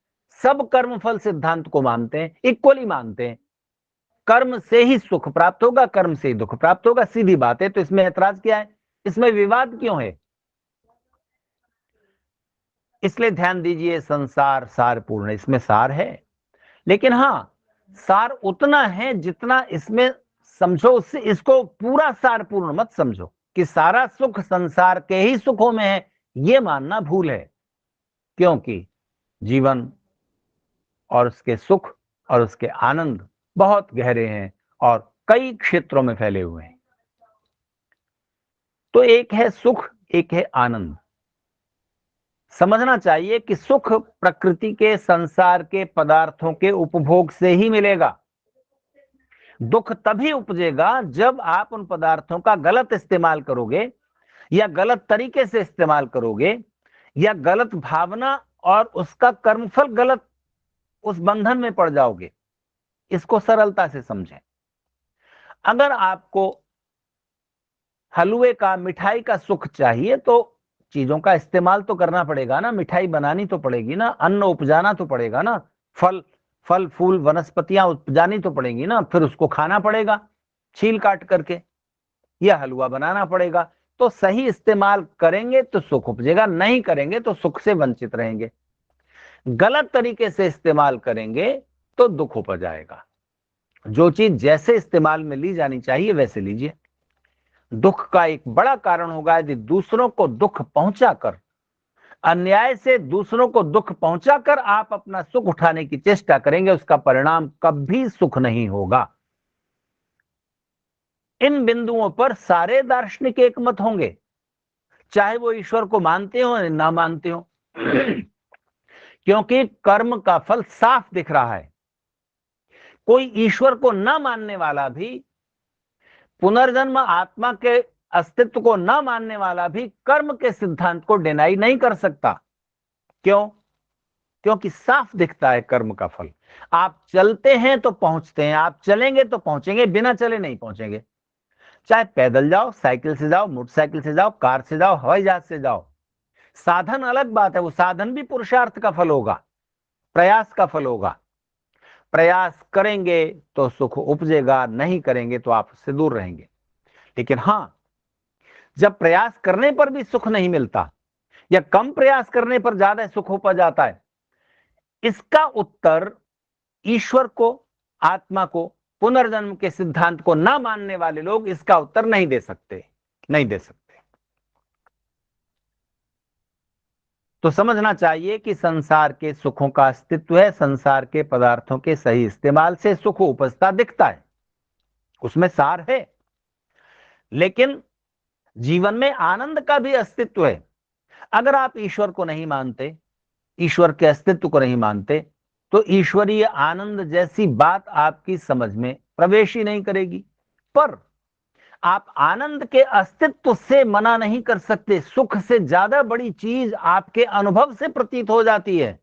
सब कर्मफल सिद्धांत को मानते हैं, इक्वली मानते हैं। कर्म से ही सुख प्राप्त होगा, कर्म से ही दुख प्राप्त होगा, सीधी बात है। तो इसमें ऐतराज क्या है, इसमें विवाद क्यों है? इसलिए ध्यान दीजिए, संसार सारपूर्ण, इसमें सार है। लेकिन हां, सार उतना है जितना इसमें समझो, उससे इसको पूरा सार पूर्ण मत समझो कि सारा सुख संसार के ही सुखों में है, ये मानना भूल है। क्योंकि जीवन और उसके सुख और उसके आनंद बहुत गहरे हैं और कई क्षेत्रों में फैले हुए हैं। तो एक है सुख, एक है आनंद। समझना चाहिए कि सुख प्रकृति के संसार के पदार्थों के उपभोग से ही मिलेगा। दुख तभी उपजेगा जब आप उन पदार्थों का गलत इस्तेमाल करोगे या गलत तरीके से इस्तेमाल करोगे या गलत भावना और उसका कर्मफल गलत उस बंधन में पड़ जाओगे। इसको सरलता से समझें। अगर आपको हलवे का, मिठाई का सुख चाहिए तो चीजों का इस्तेमाल तो करना पड़ेगा ना, मिठाई बनानी तो पड़ेगी ना, अन्न उपजाना तो पड़ेगा ना, फल फूल वनस्पतियां उपजानी तो पड़ेगी ना, फिर उसको खाना पड़ेगा छील काट करके, या हलवा बनाना पड़ेगा। तो सही इस्तेमाल करेंगे तो सुख उपजेगा, नहीं करेंगे तो सुख से वंचित रहेंगे। गलत तरीके से इस्तेमाल करेंगे तो दुख उपज आएगा। जो चीज जैसे इस्तेमाल में ली जानी चाहिए वैसे लीजिए। दुख का एक बड़ा कारण होगा यदि दूसरों को दुख पहुंचाकर, अन्याय से दूसरों को दुख पहुंचाकर आप अपना सुख उठाने की चेष्टा करेंगे, उसका परिणाम कभी सुख नहीं होगा। इन बिंदुओं पर सारे दार्शनिक एकमत होंगे, चाहे वो ईश्वर को मानते हो या ना मानते हो। क्योंकि कर्म का फल साफ दिख रहा है। कोई ईश्वर को न मानने वाला भी, पुनर्जन्म आत्मा के अस्तित्व को न मानने वाला भी कर्म के सिद्धांत को डिनाई नहीं कर सकता। क्यों? क्योंकि साफ दिखता है कर्म का फल। आप चलते हैं तो पहुंचते हैं, आप चलेंगे तो पहुंचेंगे, बिना चले नहीं पहुंचेंगे। चाहे पैदल जाओ, साइकिल से जाओ, मोटरसाइकिल से जाओ, कार से जाओ, हवाई जहाज से जाओ। साधन अलग बात है, वो साधन भी पुरुषार्थ का फल होगा, प्रयास का फल होगा। प्रयास करेंगे तो सुख उपजेगा, नहीं करेंगे तो आप उससे दूर रहेंगे। लेकिन हां, जब प्रयास करने पर भी सुख नहीं मिलता या कम प्रयास करने पर ज्यादा सुख उपज जाता है, इसका उत्तर ईश्वर को, आत्मा को, पुनर्जन्म के सिद्धांत को ना मानने वाले लोग इसका उत्तर नहीं दे सकते, नहीं दे सकते। तो समझना चाहिए कि संसार के सुखों का अस्तित्व है, संसार के पदार्थों के सही इस्तेमाल से सुख उपजता दिखता है, उसमें सार है। लेकिन जीवन में आनंद का भी अस्तित्व है। अगर आप ईश्वर को नहीं मानते, ईश्वर के अस्तित्व को नहीं मानते, तो ईश्वरीय आनंद जैसी बात आपकी समझ में प्रवेश ही नहीं करेगी। पर आप आनंद के अस्तित्व से मना नहीं कर सकते। सुख से ज्यादा बड़ी चीज आपके अनुभव से प्रतीत हो जाती है।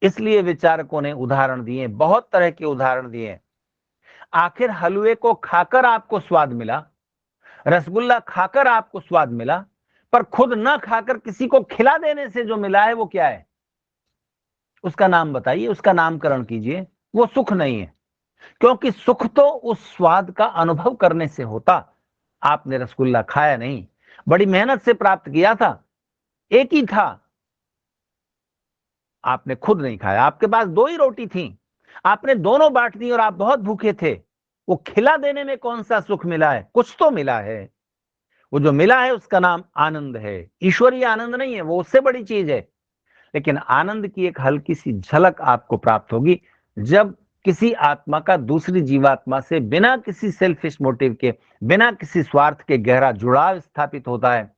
इसलिए विचारकों ने उदाहरण दिए, बहुत तरह के उदाहरण दिए। आखिर हलवे को खाकर आपको स्वाद मिला, रसगुल्ला खाकर आपको स्वाद मिला, पर खुद ना खाकर किसी को खिला देने से जो मिला है वो क्या है? उसका नाम बताइए, उसका नामकरण कीजिए। वो सुख नहीं है, क्योंकि सुख तो उस स्वाद का अनुभव करने से होता। आपने रसगुल्ला खाया नहीं, बड़ी मेहनत से प्राप्त किया था, एक ही था, आपने खुद नहीं खाया। आपके पास दो ही रोटी थी, आपने दोनों बांट दी और आप बहुत भूखे थे। वो खिला देने में कौन सा सुख मिला है? कुछ तो मिला है। वो जो मिला है उसका नाम आनंद है। ईश्वरीय आनंद नहीं है, वो उससे बड़ी चीज है। लेकिन आनंद की एक हल्की सी झलक आपको प्राप्त होगी जब किसी आत्मा का दूसरी जीवात्मा से बिना किसी सेल्फिश मोटिव के, बिना किसी स्वार्थ के गहरा जुड़ाव स्थापित होता है।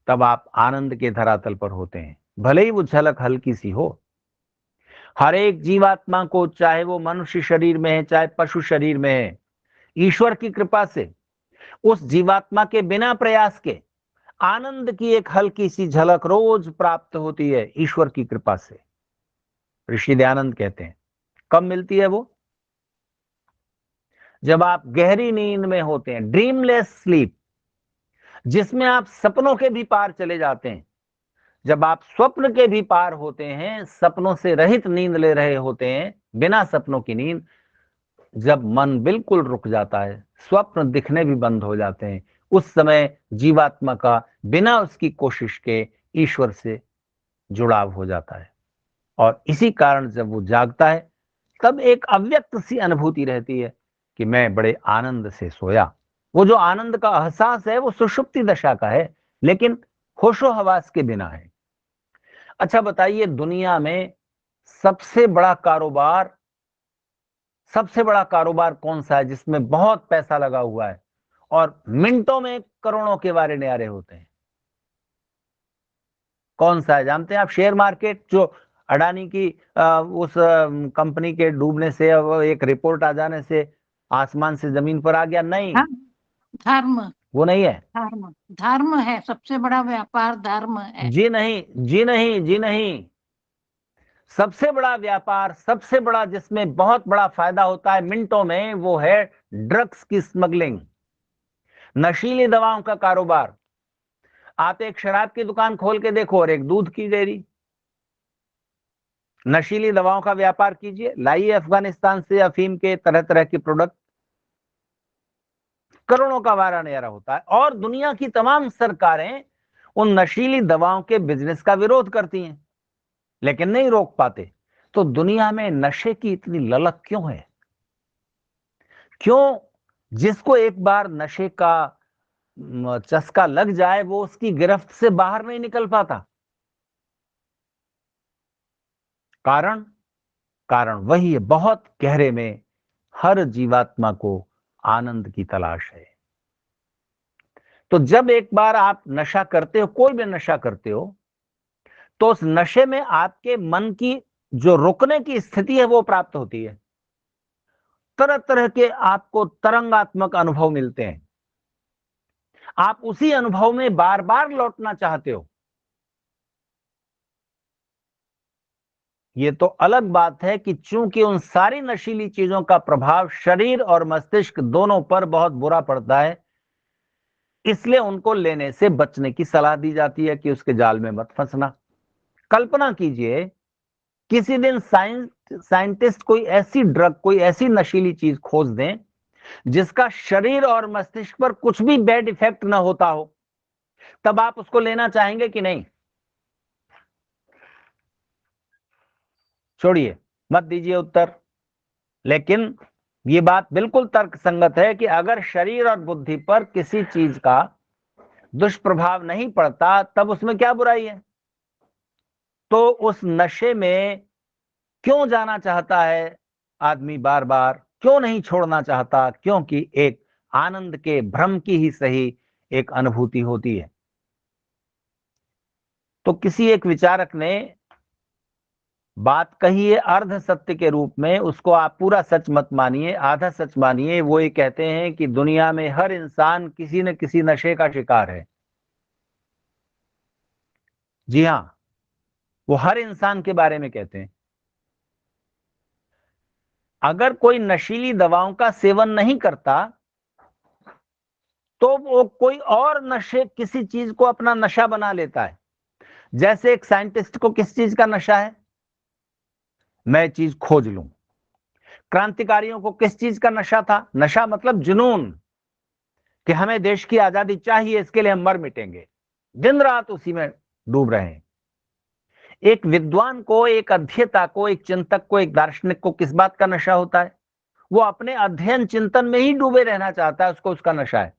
तब आप आनंद के धरातल पर होते हैं, भले ही वो झलक हल्की सी हो। हर एक जीवात्मा को, चाहे वो मनुष्य शरीर में है चाहे पशु शरीर में है, ईश्वर की कृपा से उस जीवात्मा के बिना प्रयास के आनंद की एक हल्की सी झलक रोज प्राप्त होती है, ईश्वर की कृपा से। ऋषि दयानंद कहते हैं, कब मिलती है वो? जब आप गहरी नींद में होते हैं, ड्रीमलेस स्लीप, जिसमें आप सपनों के भी पार चले जाते हैं। जब आप स्वप्न के भी पार होते हैं, सपनों से रहित नींद ले रहे होते हैं, बिना सपनों की नींद, जब मन बिल्कुल रुक जाता है, स्वप्न दिखने भी बंद हो जाते हैं, उस समय जीवात्मा का बिना उसकी कोशिश के ईश्वर से जुड़ाव हो जाता है। और इसी कारण जब वो जागता है तब एक अव्यक्त सी अनुभूति रहती है कि मैं बड़े आनंद से सोया। वो जो आनंद का एहसास है वो सुषुप्ति दशा का है, लेकिन होशो हवास के बिना है। अच्छा बताइए, दुनिया में सबसे बड़ा कारोबार सबसे बड़ा कारोबार कौन सा है जिसमें बहुत पैसा लगा हुआ है और मिनटों में करोड़ों के वारे न्यारे होते हैं? कौन सा है जानते हैं आप? शेयर मार्केट, जो अडानी की उस कंपनी के डूबने से, अब एक रिपोर्ट आ जाने से आसमान से जमीन पर आ गया? नहीं, धर्म, वो नहीं है। धर्म, धर्म है सबसे बड़ा व्यापार, धर्म है। जी नहीं, जी नहीं, जी नहीं। सबसे बड़ा व्यापार, सबसे बड़ा जिसमें बहुत बड़ा फायदा होता है मिनटों में, वो है ड्रग्स की स्मगलिंग, नशीली दवाओं का कारोबार। आप एक शराब की दुकान खोल के देखो और एक दूध की डेयरी। नशीली दवाओं का व्यापार कीजिए, लाइए अफगानिस्तान से अफीम के तरह तरह के प्रोडक्ट, करोड़ों का वारा न्यारा होता है। और दुनिया की तमाम सरकारें उन नशीली दवाओं के बिजनेस का विरोध करती हैं, लेकिन नहीं रोक पाते। तो दुनिया में नशे की इतनी ललक क्यों है? क्यों जिसको एक बार नशे का चस्का लग जाए वो उसकी गिरफ्त से बाहर नहीं निकल पाता? कारण कारण वही है, बहुत गहरे में हर जीवात्मा को आनंद की तलाश है। तो जब एक बार आप नशा करते हो, कोई भी नशा करते हो, तो उस नशे में आपके मन की जो रुकने की स्थिति है वो प्राप्त होती है। तरह तरह के आपको तरंगात्मक अनुभव मिलते हैं, आप उसी अनुभव में बार बार लौटना चाहते हो। ये तो अलग बात है कि चूंकि उन सारी नशीली चीजों का प्रभाव शरीर और मस्तिष्क दोनों पर बहुत बुरा पड़ता है, इसलिए उनको लेने से बचने की सलाह दी जाती है कि उसके जाल में मत फंसना। कल्पना कीजिए, किसी दिन साइंटिस्ट कोई ऐसी ड्रग, कोई ऐसी नशीली चीज खोज दें जिसका शरीर और मस्तिष्क पर कुछ भी बैड इफेक्ट ना होता हो, तब आप उसको लेना चाहेंगे कि नहीं? छोड़िए, मत दीजिए उत्तर। लेकिन ये बात बिल्कुल तर्कसंगत है कि अगर शरीर और बुद्धि पर किसी चीज का दुष्प्रभाव नहीं पड़ता तब उसमें क्या बुराई है? तो उस नशे में क्यों जाना चाहता है आदमी बार बार, क्यों नहीं छोड़ना चाहता? क्योंकि एक आनंद के भ्रम की ही सही एक अनुभूति होती है। तो किसी एक विचारक ने बात कही है अर्ध सत्य के रूप में, उसको आप पूरा सच मत मानिए, आधा सच मानिए। वो ये कहते हैं कि दुनिया में हर इंसान किसी न किसी नशे का शिकार है। जी हां, वो हर इंसान के बारे में कहते हैं। अगर कोई नशीली दवाओं का सेवन नहीं करता तो वो कोई और नशे, किसी चीज को अपना नशा बना लेता है। जैसे एक साइंटिस्ट को किस चीज का नशा है? मैं चीज खोज लूं। क्रांतिकारियों को किस चीज का नशा था? नशा मतलब जुनून, कि हमें देश की आजादी चाहिए, इसके लिए हम मर मिटेंगे। दिन रात उसी में डूब रहे हैं। एक विद्वान को, एक अध्येता को, एक चिंतक को, एक दार्शनिक को किस बात का नशा होता है? वो अपने अध्ययन चिंतन में ही डूबे रहना चाहता है, उसको उसका नशा है।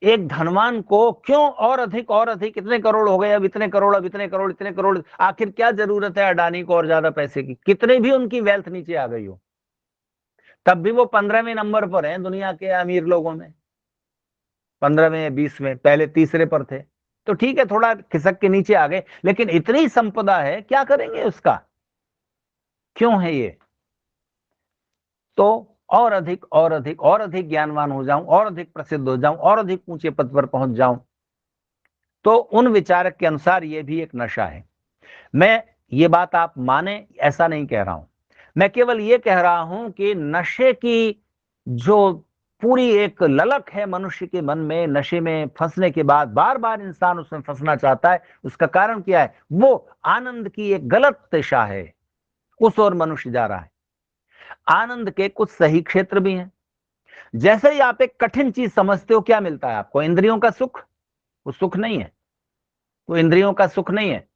एक धनवान को क्यों और अधिक, इतने करोड़ हो गए, अब इतने करोड़, अब इतने करोड़, इतने करोड़, आखिर क्या जरूरत है अडानी को और ज्यादा पैसे की? कितने भी उनकी वेल्थ नीचे आ गई हो, तब भी वो 15वें नंबर पर हैं दुनिया के अमीर लोगों में। 15वें 20वें, पहले तीसरे पर थे। तो ठीक है, थोड़ा खिसक के नीचे आ गए, लेकिन इतनी संपदा है, क्या करेंगे उसका? क्यों है ये? तो और अधिक और अधिक और अधिक ज्ञानवान हो जाऊं, और अधिक प्रसिद्ध हो जाऊं, और अधिक ऊंचे पद पर पहुंच जाऊं। तो उन विचारक के अनुसार यह भी एक नशा है। मैं ये बात आप माने ऐसा नहीं कह रहा हूं, मैं केवल ये कह रहा हूं कि नशे की जो पूरी एक ललक है मनुष्य के मन में, नशे में फंसने के बाद बार बार इंसान उसमें फंसना चाहता है, उसका कारण क्या है? वो आनंद की एक गलत दिशा है, उस ओर मनुष्य जा रहा है। आनंद के कुछ सही क्षेत्र भी हैं। जैसे ही आप एक कठिन चीज समझते हो, क्या मिलता है आपको? इंद्रियों का सुख। वो सुख नहीं है, वो इंद्रियों का सुख नहीं है।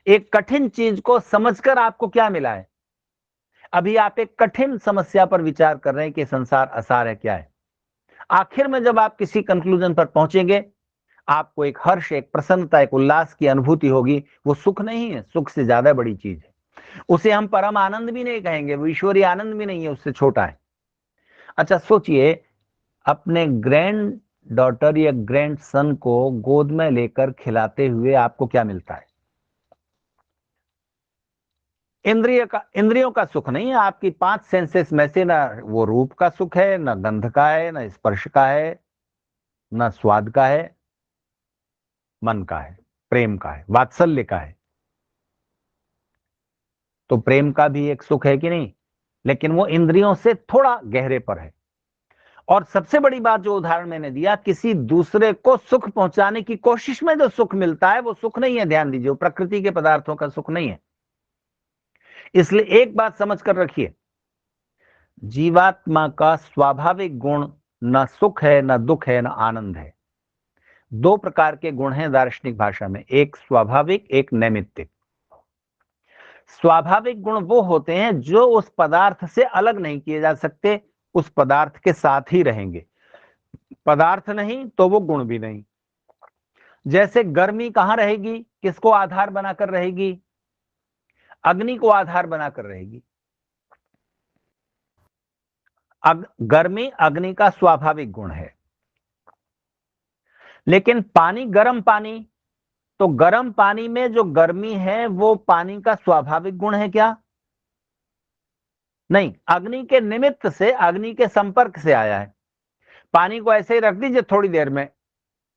एक कठिन चीज को समझकर आपको क्या मिला है? अभी आप एक कठिन समस्या पर विचार कर रहे हैं कि संसार असार है, क्या है। आखिर में जब आप किसी कंक्लूजन पर पहुंचेंगे, आपको एक हर्ष, एक प्रसन्नता, एक उल्लास की अनुभूति होगी। वो सुख नहीं है, सुख से ज्यादा बड़ी चीज है। उसे हम परम आनंद भी नहीं कहेंगे, वो ईश्वरीय आनंद भी नहीं है, उससे छोटा है। अच्छा सोचिए, अपने ग्रैंड डॉटर या ग्रैंड सन को गोद में लेकर खिलाते हुए आपको क्या मिलता है? इंद्रियों का सुख नहीं है। आपकी 5 सेंसेस में से ना वो रूप का सुख है, ना गंध का है, ना स्पर्श का है, ना स्वाद का है, मन का है, प्रेम का है, वात्सल्य का है। तो प्रेम का भी एक सुख है कि नहीं, लेकिन वो इंद्रियों से थोड़ा गहरे पर है। और सबसे बड़ी बात जो उदाहरण मैंने दिया, किसी दूसरे को सुख पहुंचाने की कोशिश में जो सुख मिलता है वो सुख नहीं है। ध्यान दीजिए, वो प्रकृति के पदार्थों का सुख नहीं है। इसलिए एक बात समझ कर रखिए, जीवात्मा का स्वाभाविक गुण न सुख है, न दुख है, न आनंद है। 2 प्रकार के गुण हैं दार्शनिक भाषा में, एक स्वाभाविक, एक नैमित्तिक। स्वाभाविक गुण वो होते हैं जो उस पदार्थ से अलग नहीं किए जा सकते, उस पदार्थ के साथ ही रहेंगे। पदार्थ नहीं तो वो गुण भी नहीं। जैसे गर्मी कहां रहेगी, किसको आधार बनाकर रहेगी? अग्नि को आधार बनाकर रहेगी। गर्मी अग्नि का स्वाभाविक गुण है। लेकिन पानी, गर्म पानी, तो गर्म पानी में जो गर्मी है वो पानी का स्वाभाविक गुण है क्या? नहीं, अग्नि के निमित्त से, अग्नि के संपर्क से आया है। पानी को ऐसे ही रख दीजिए, थोड़ी देर में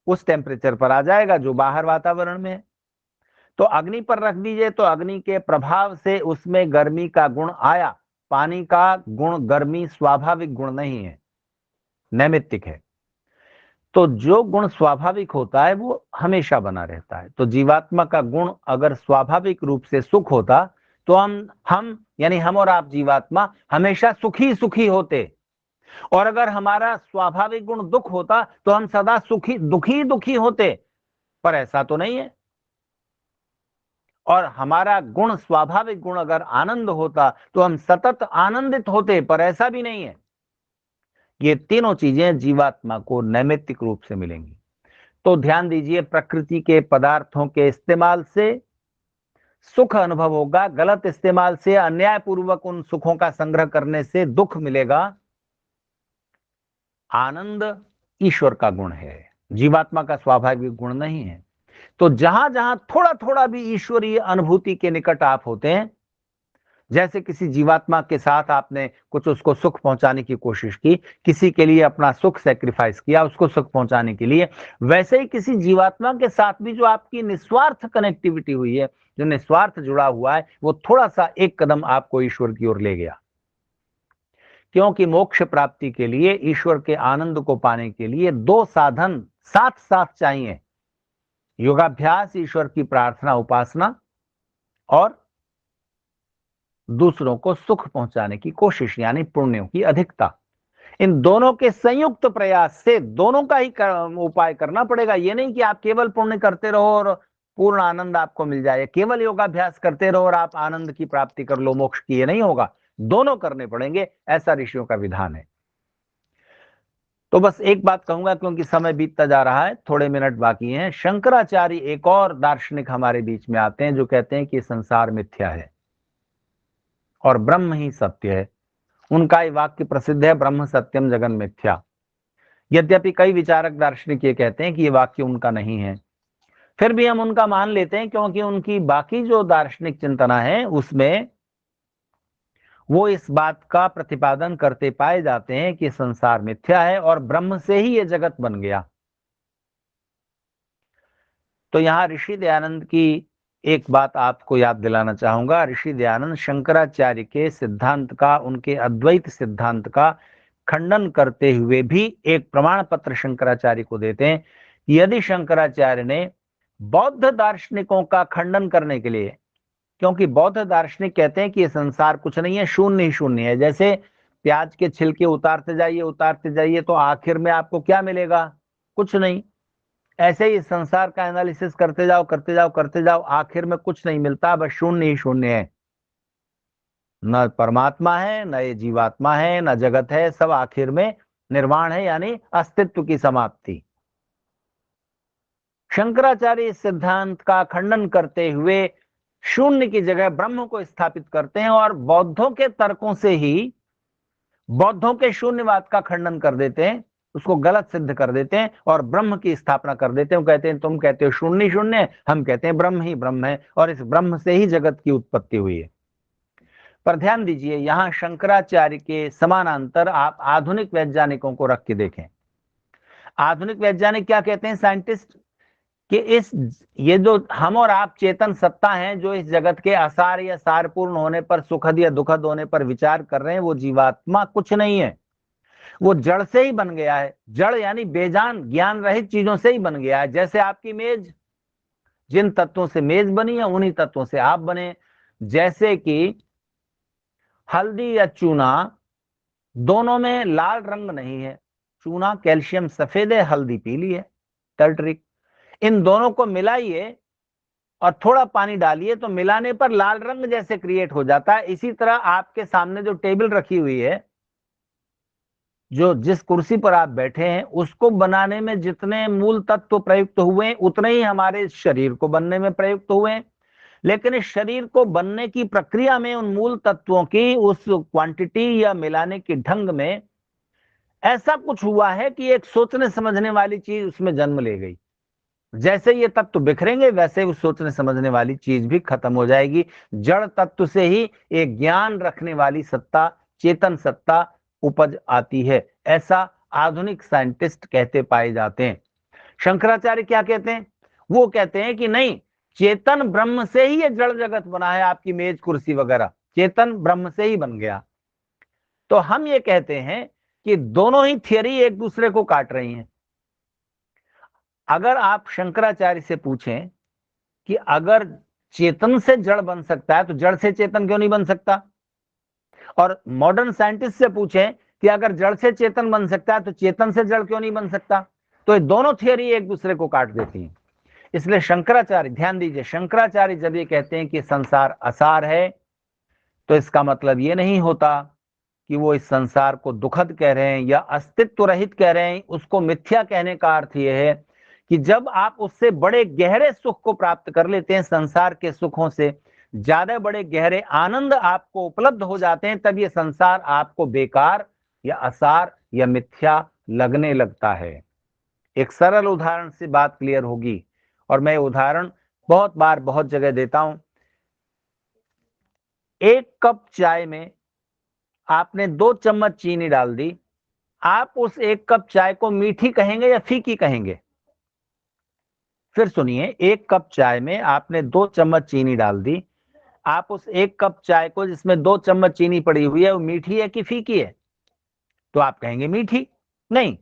उस टेम्परेचर पर आ जाएगा जो बाहर वातावरण में है। तो अग्नि पर रख दीजिए तो अग्नि के प्रभाव से उसमें गर्मी का गुण आया। पानी का गुण गर्मी स्वाभाविक गुण नहीं है, नैमित्तिक है। तो जो गुण स्वाभाविक होता है वो हमेशा बना रहता है। तो जीवात्मा का गुण अगर स्वाभाविक रूप से सुख होता तो हम यानी हम और आप जीवात्मा हमेशा सुखी सुखी होते। और अगर हमारा स्वाभाविक गुण दुख होता तो हम सदा सुखी दुखी दुखी होते। पर ऐसा तो नहीं है। और हमारा गुण, स्वाभाविक गुण अगर आनंद होता तो हम सतत आनंदित होते, पर ऐसा भी नहीं है। ये तीनों चीजें जीवात्मा को नैमित्तिक रूप से मिलेंगी। तो ध्यान दीजिए, प्रकृति के पदार्थों के इस्तेमाल से सुख अनुभव होगा, गलत इस्तेमाल से, अन्यायपूर्वक उन सुखों का संग्रह करने से दुख मिलेगा। आनंद ईश्वर का गुण है, जीवात्मा का स्वाभाविक गुण नहीं है। तो जहां जहां थोड़ा थोड़ा भी ईश्वरीय अनुभूति के निकट आप होते हैं, जैसे किसी जीवात्मा के साथ आपने कुछ उसको सुख पहुंचाने की कोशिश की, किसी के लिए अपना सुख सेक्रीफाइस किया उसको सुख पहुंचाने के लिए, वैसे ही किसी जीवात्मा के साथ भी जो आपकी निस्वार्थ कनेक्टिविटी हुई है, जो निस्वार्थ जुड़ा हुआ है, वो थोड़ा सा एक कदम आपको ईश्वर की ओर ले गया। क्योंकि मोक्ष प्राप्ति के लिए, ईश्वर के आनंद को पाने के लिए 2 साधन साथ साथ चाहिए: योगाभ्यास, ईश्वर की प्रार्थना उपासना, और दूसरों को सुख पहुंचाने की कोशिश यानी पुण्यों की अधिकता। इन दोनों के संयुक्त प्रयास से दोनों का ही उपाय करना पड़ेगा। ये नहीं कि आप केवल पुण्य करते रहो और पूर्ण आनंद आपको मिल जाए, केवल योगाभ्यास करते रहो और आप आनंद की प्राप्ति कर लो, मोक्ष की, ये नहीं होगा। दोनों करने पड़ेंगे, ऐसा ऋषियों का विधान है। तो बस एक बात कहूंगा क्योंकि समय बीतता जा रहा है, थोड़े मिनट बाकी हैं। शंकराचार्य एक और दार्शनिक हमारे बीच में आते हैं जो कहते हैं कि संसार मिथ्या है और ब्रह्म ही सत्य है। उनका ये वाक्य प्रसिद्ध है, ब्रह्म सत्यम जगन मिथ्या। यद्यपि कई विचारक दार्शनिक ये कहते हैं कि ये वाक्य उनका नहीं है, फिर भी हम उनका मान लेते हैं क्योंकि उनकी बाकी जो दार्शनिक चिंतना है उसमें वो इस बात का प्रतिपादन करते पाए जाते हैं कि संसार मिथ्या है और ब्रह्म से ही ये जगत बन गया। तो यहां ऋषि दयानंद की एक बात आपको याद दिलाना चाहूंगा। ऋषि दयानंद शंकराचार्य के सिद्धांत का, उनके अद्वैत सिद्धांत का खंडन करते हुए भी एक प्रमाण पत्र शंकराचार्य को देते हैं। यदि शंकराचार्य ने बौद्ध दार्शनिकों का खंडन करने के लिए, क्योंकि बौद्ध दार्शनिक कहते हैं कि ये संसार कुछ नहीं है, शून्य ही शून्य है। जैसे प्याज के छिलके उतारते जाइए तो आखिर में आपको क्या मिलेगा? कुछ नहीं। ऐसे ही संसार का एनालिसिस करते जाओ, आखिर में कुछ नहीं मिलता, बस शून्य ही शून्य है। न परमात्मा है, न ये जीवात्मा है, न जगत है, सब आखिर में निर्वाण है, यानी अस्तित्व की समाप्ति। शंकराचार्य इस सिद्धांत का खंडन करते हुए शून्य की जगह ब्रह्म को स्थापित करते हैं और बौद्धों के तर्कों से ही बौद्धों के शून्यवाद का खंडन कर देते हैं, उसको गलत सिद्ध कर देते हैं और ब्रह्म की स्थापना कर देते हैं। वो कहते हैं तुम कहते हो शून्य शून्य है, हम कहते हैं ब्रह्म ही ब्रह्म है और इस ब्रह्म से ही जगत की उत्पत्ति हुई है। पर ध्यान दीजिए, यहां शंकराचार्य के समानांतर आप आधुनिक वैज्ञानिकों को रख के देखें। आधुनिक वैज्ञानिक क्या कहते हैं, साइंटिस्ट, कि ये जो हम और आप चेतन सत्ता हैं जो इस जगत के आसार या सारपूर्ण होने पर, सुखद या दुखद होने पर विचार कर रहे हैं, वो जीवात्मा कुछ नहीं है, वो जड़ से ही बन गया है। जड़ यानी बेजान ज्ञान रहित चीजों से ही बन गया है। जैसे आपकी मेज, जिन तत्वों से मेज बनी है उन्हीं तत्वों से आप बने। जैसे कि हल्दी या चूना, दोनों में लाल रंग नहीं है, चूना कैल्शियम सफेद है, हल्दी पीली है, टर्टरिक। इन दोनों को मिलाइए और थोड़ा पानी डालिए तो मिलाने पर लाल रंग जैसे क्रिएट हो जाता है। इसी तरह आपके सामने जो टेबल रखी हुई है, जो जिस कुर्सी पर आप बैठे हैं, उसको बनाने में जितने मूल तत्व प्रयुक्त हुए उतने ही हमारे शरीर को बनने में प्रयुक्त हुए। लेकिन इस शरीर को बनने की प्रक्रिया में उन मूल तत्वों की उस क्वांटिटी या मिलाने के ढंग में ऐसा कुछ हुआ है कि एक सोचने समझने वाली चीज उसमें जन्म ले गई। जैसे ये तत्व बिखरेंगे वैसे उस सोचने समझने वाली चीज भी खत्म हो जाएगी। जड़ तत्व से ही एक ज्ञान रखने वाली सत्ता, चेतन सत्ता उपज आती है, ऐसा आधुनिक साइंटिस्ट कहते पाए जाते हैं। शंकराचार्य क्या कहते हैं, वो कहते हैं कि नहीं, चेतन ब्रह्म से ही ये जड़ जगत बना है, आपकी मेज कुर्सी वगैरह चेतन ब्रह्म से ही बन गया। तो हम ये कहते हैं कि दोनों ही थियरी एक दूसरे को काट रही हैं। अगर आप शंकराचार्य से पूछें कि अगर चेतन से जड़ बन सकता है तो जड़ से चेतन क्यों नहीं बन सकता, और मॉडर्न साइंटिस्ट से पूछें कि अगर जड़ से चेतन बन सकता है तो चेतन से जड़ क्यों नहीं बन सकता, तो ये दोनों थियरी एक दूसरे को काट देती हैं। इसलिए शंकराचार्य, ध्यान दीजिए, शंकराचार्य जब ये कहते हैं कि संसार असार है तो इसका मतलब ये नहीं होता कि वो इस संसार को दुखद कह रहे हैं या अस्तित्व रहित कह रहे हैं। उसको मिथ्या कहने का अर्थ यह है कि जब आप उससे बड़े गहरे सुख को प्राप्त कर लेते हैं, संसार के सुखों से ज्यादा बड़े गहरे आनंद आपको उपलब्ध हो जाते हैं, तब ये संसार आपको बेकार या असार या मिथ्या लगने लगता है। एक सरल उदाहरण से बात क्लियर होगी, और मैं उदाहरण बहुत बार बहुत जगह देता हूं। एक कप चाय में आपने 2 चम्मच चीनी डाल दी, आप उस एक कप चाय को मीठी कहेंगे या फीकी कहेंगे? फिर सुनिए, एक कप चाय में आपने 2 चम्मच चीनी डाल दी, आप उस एक कप चाय को जिसमें 2 चम्मच चीनी पड़ी हुई है वो मीठी है कि फीकी है? तो आप कहेंगे मीठी। नहीं,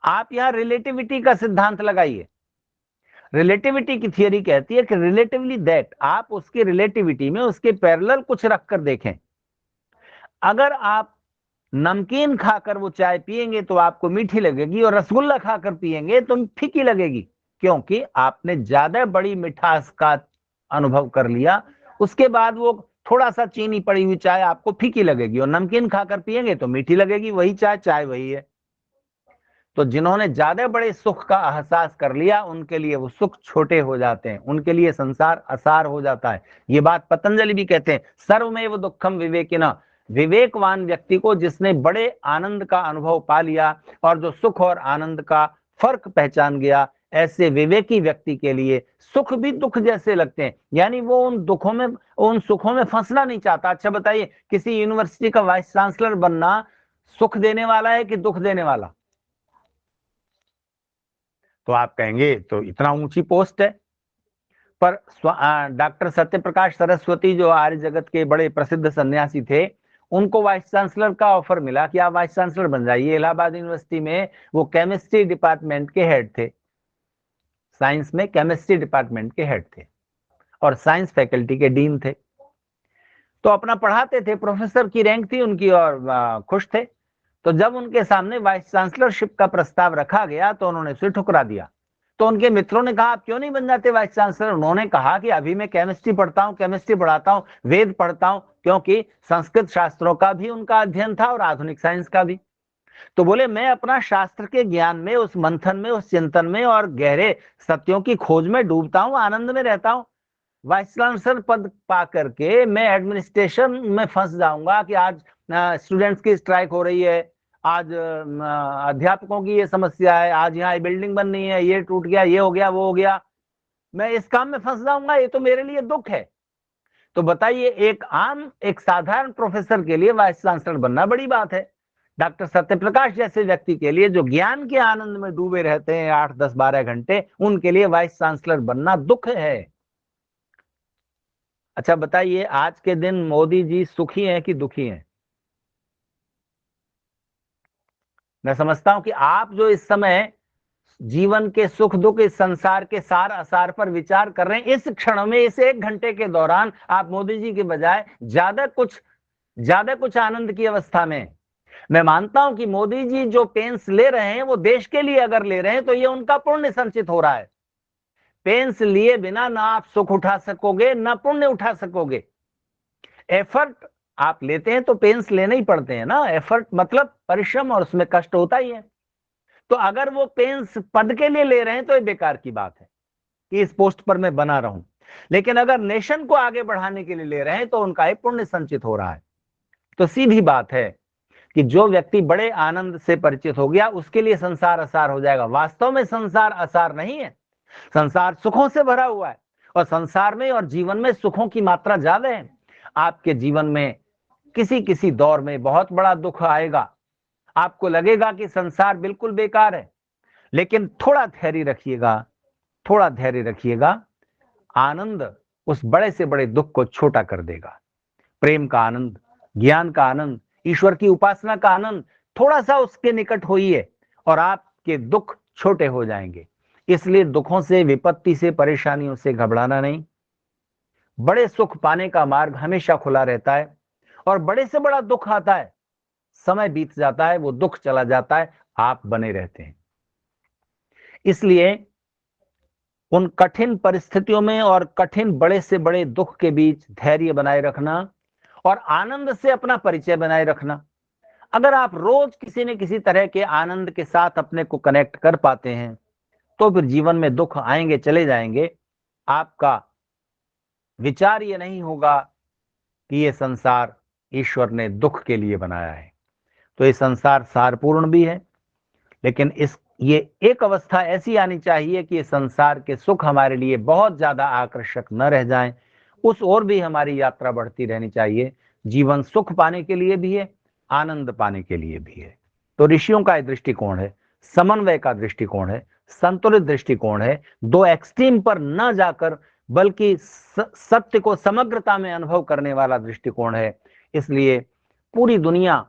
आप यहां रिलेटिविटी का सिद्धांत लगाइए। रिलेटिविटी की थियरी कहती है कि रिलेटिवली दैट, आप उसकी रिलेटिविटी में उसके पैरेलल कुछ रखकर देखें। अगर आप नमकीन खाकर वो चाय पिएंगे तो आपको मीठी लगेगी, और रसगुल्ला खाकर पिएंगे तो फीकी लगेगी, क्योंकि आपने ज्यादा बड़ी मिठास का अनुभव कर लिया। उसके बाद वो थोड़ा सा चीनी पड़ी हुई चाय आपको फीकी लगेगी, और नमकीन खाकर पिएंगे तो मीठी लगेगी। वही चाय, चाय वही है। तो जिन्होंने ज्यादा बड़े सुख का एहसास कर लिया उनके लिए वो सुख छोटे हो जाते हैं, उनके लिए संसार असार हो जाता है। ये बात पतंजलि भी कहते हैं, सर्वमेव दुखम विवेकिना। विवेकवान व्यक्ति को, जिसने बड़े आनंद का अनुभव पा लिया और जो सुख और आनंद का फर्क पहचान गया, ऐसे विवेकी व्यक्ति के लिए सुख भी दुख जैसे लगते हैं। यानी वो उन दुखों में, उन सुखों में फंसना नहीं चाहता। अच्छा बताइए, किसी यूनिवर्सिटी का वाइस चांसलर बनना सुख देने वाला है कि दुख देने वाला? तो आप कहेंगे तो इतना ऊंची पोस्ट है। पर डॉक्टर सत्यप्रकाश सरस्वती, जो आर्य जगत के बड़े प्रसिद्ध सन्यासी थे, उनको वाइस चांसलर का ऑफर मिला कि आप वाइस चांसलर बन जाइए। इलाहाबाद यूनिवर्सिटी में वो केमिस्ट्री डिपार्टमेंट के हेड थे, साइंस में केमिस्ट्री डिपार्टमेंट के हेड थे और साइंस फैकल्टी के डीन थे। तो अपना पढ़ाते थे, प्रोफेसर की रैंक थी उनकी और खुश थे। तो जब उनके सामने वाइस चांसलरशिप का प्रस्ताव रखा गया तो उन्होंने उसे ठुकरा दिया। तो उनके मित्रों ने कहा आप क्यों नहीं बन जाते वाइस चांसलर? उन्होंने कहा कि अभी मैं केमिस्ट्री पढ़ता हूँ, केमिस्ट्री पढ़ाता हूँ, वेद पढ़ता हूँ, क्योंकि संस्कृत शास्त्रों का भी उनका अध्ययन था और आधुनिक साइंस का भी। तो बोले मैं अपना शास्त्र के ज्ञान में, उस मंथन में, उस चिंतन में और गहरे सत्यों की खोज में डूबता हूँ, आनंद में रहता हूँ। वाइस चांसलर पद पा करके मैं एडमिनिस्ट्रेशन में फंस जाऊंगा कि आज स्टूडेंट्स की स्ट्राइक हो रही है, आज अध्यापकों की ये समस्या है, आज यहाँ ये बिल्डिंग बन रही है, ये टूट गया, ये हो गया, वो हो गया, मैं इस काम में फंस जाऊंगा, ये तो मेरे लिए दुख है। तो बताइए, एक साधारण प्रोफेसर के लिए वाइस चांसलर बनना बड़ी बात है। डॉक्टर सत्यप्रकाश जैसे व्यक्ति के लिए जो ज्ञान के आनंद में डूबे रहते हैं 8, 10, 12 घंटे, उनके लिए वाइस चांसलर बनना दुख है। अच्छा बताइए, आज के दिन मोदी जी सुखी हैं कि दुखी हैं? मैं समझता हूं कि आप जो इस समय जीवन के सुख दुख, इस संसार के सार असार पर विचार कर रहे हैं, इस क्षण में, इस 1 घंटे के दौरान आप मोदी जी के बजाय ज्यादा कुछ आनंद की अवस्था में। मैं मानता हूं कि मोदी जी जो पेंस ले रहे हैं वो देश के लिए अगर ले रहे हैं तो ये उनका पुण्य संचित हो रहा है। पेंस लिए बिना ना आप सुख उठा सकोगे, ना पुण्य उठा सकोगे। एफर्ट आप लेते हैं तो पेंस लेने ही पड़ते हैं ना। एफर्ट मतलब परिश्रम, और उसमें कष्ट होता ही है। तो अगर वो पेंस पद के लिए ले रहे हैं तो ये बेकार की बात है कि इस पोस्ट पर मैं बना रहूं। लेकिन अगर नेशन को आगे बढ़ाने के लिए ले रहे हैं तो उनका एक पुण्य संचित हो रहा है। तो सीधी बात है कि जो व्यक्ति बड़े आनंद से परिचित हो गया उसके लिए संसार असार हो जाएगा। वास्तव में संसार असार नहीं है, संसार सुखों से भरा हुआ है, और संसार में और जीवन में सुखों की मात्रा ज्यादा है। आपके जीवन में किसी किसी दौर में बहुत बड़ा दुख आएगा, आपको लगेगा कि संसार बिल्कुल बेकार है, लेकिन थोड़ा धैर्य रखिएगा, थोड़ा धैर्य रखिएगा, आनंद उस बड़े से बड़े दुख को छोटा कर देगा। प्रेम का आनंद, ज्ञान का आनंद, ईश्वर की उपासना का आनंद, थोड़ा सा उसके निकट होइए और आपके दुख छोटे हो जाएंगे। इसलिए दुखों से, विपत्ति से, परेशानियों से घबराना नहीं। बड़े सुख पाने का मार्ग हमेशा खुला रहता है, और बड़े से बड़ा दुख आता है, समय बीत जाता है, वो दुख चला जाता है, आप बने रहते हैं। इसलिए उन कठिन परिस्थितियों में और कठिन बड़े से बड़े दुख के बीच धैर्य बनाए रखना और आनंद से अपना परिचय बनाए रखना। अगर आप रोज किसी न किसी तरह के आनंद के साथ अपने को कनेक्ट कर पाते हैं तो फिर जीवन में दुख आएंगे, चले जाएंगे। आपका विचार ये नहीं होगा कि ये संसार ईश्वर ने दुख के लिए बनाया है। तो ये संसार सारपूर्ण भी है, लेकिन ये एक अवस्था ऐसी आनी चाहिए कि ये संसार के सुख हमारे लिए बहुत ज्यादा आकर्षक न रह जाएं। उस ओर भी हमारी यात्रा बढ़ती रहनी चाहिए। जीवन सुख पाने के लिए भी है, आनंद पाने के लिए भी है। तो ऋषियों का दृष्टिकोण है, समन्वय का दृष्टिकोण है, संतुलित दृष्टिकोण है। दो एक्सट्रीम पर न जाकर बल्कि सत्य को समग्रता में अनुभव करने वाला दृष्टिकोण है। इसलिए पूरी दुनिया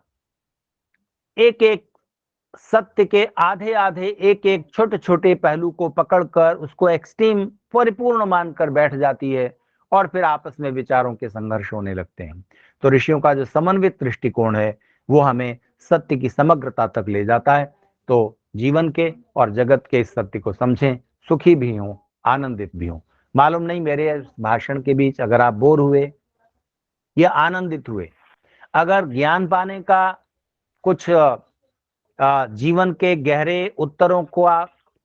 एक एक सत्य के आधे आधे, एक एक छोटे छोटे पहलू को पकड़कर उसको एक्सट्रीम परिपूर्ण मानकर बैठ जाती है, और फिर आपस में विचारों के संघर्ष होने लगते हैं। तो ऋषियों का जो समन्वित दृष्टिकोण है वो हमें सत्य की समग्रता तक ले जाता है। तो जीवन के और जगत के इस सत्य को समझें, सुखी भी हों, आनंदित भी हों। मालूम नहीं मेरे भाषण के बीच अगर आप बोर हुए या आनंदित हुए, अगर ज्ञान पाने का कुछ जीवन के गहरे उत्तरों को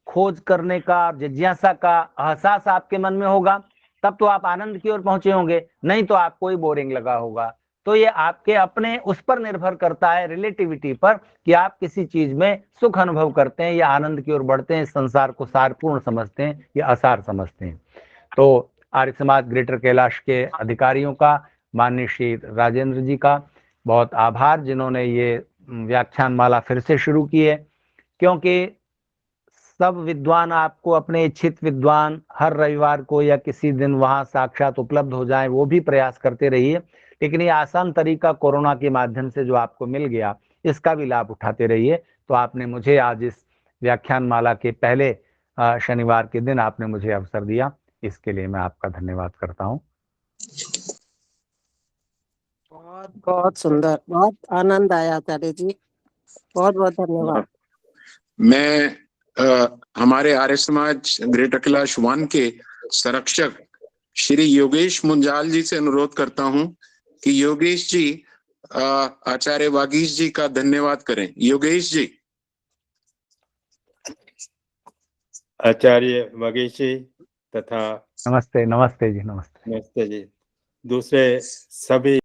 खोज करने का, जिज्ञासा का एहसास आपके मन में होगा, तब तो आप आनंद की ओर पहुंचे होंगे, नहीं तो आपको ही बोरिंग लगा होगा। तो ये आपके अपने उस पर निर्भर करता है, रिलेटिविटी पर, कि आप किसी चीज में सुख अनुभव करते हैं या आनंद की ओर बढ़ते हैं, संसार को सारपूर्ण समझते हैं या असार समझते हैं। तो आर्य समाज ग्रेटर कैलाश के अधिकारियों का, माननीय श्री राजेंद्र जी का बहुत आभार, जिन्होंने ये व्याख्यान माला फिर से शुरू की है। क्योंकि सब विद्वान आपको, अपने इच्छित विद्वान हर रविवार को या किसी दिन वहां साक्षात उपलब्ध हो जाएं, वो भी प्रयास करते रहिए। लेकिन ये आसान तरीका कोरोना के माध्यम से जो आपको मिल गया, इसका भी लाभ उठाते रहिए। तो आपने मुझे आज इस व्याख्यान माला के पहले शनिवार के दिन आपने मुझे अवसर दिया, इसके लिए मैं आपका धन्यवाद करता हूँ। बहुत बहुत सुंदर, बहुत आनंद आया आचार्य जी, बहुत बहुत धन्यवाद। मैं हमारे आर्य समाज ग्रेटर कैलाश वन के संरक्षक श्री योगेश मुंजाल जी से अनुरोध करता हूं कि योगेश जी आचार्य वागीश जी का धन्यवाद करें। योगेश जी। आचार्य वागीश जी तथा नमस्ते, नमस्ते जी, नमस्ते। नमस्ते जी, दूसरे सभी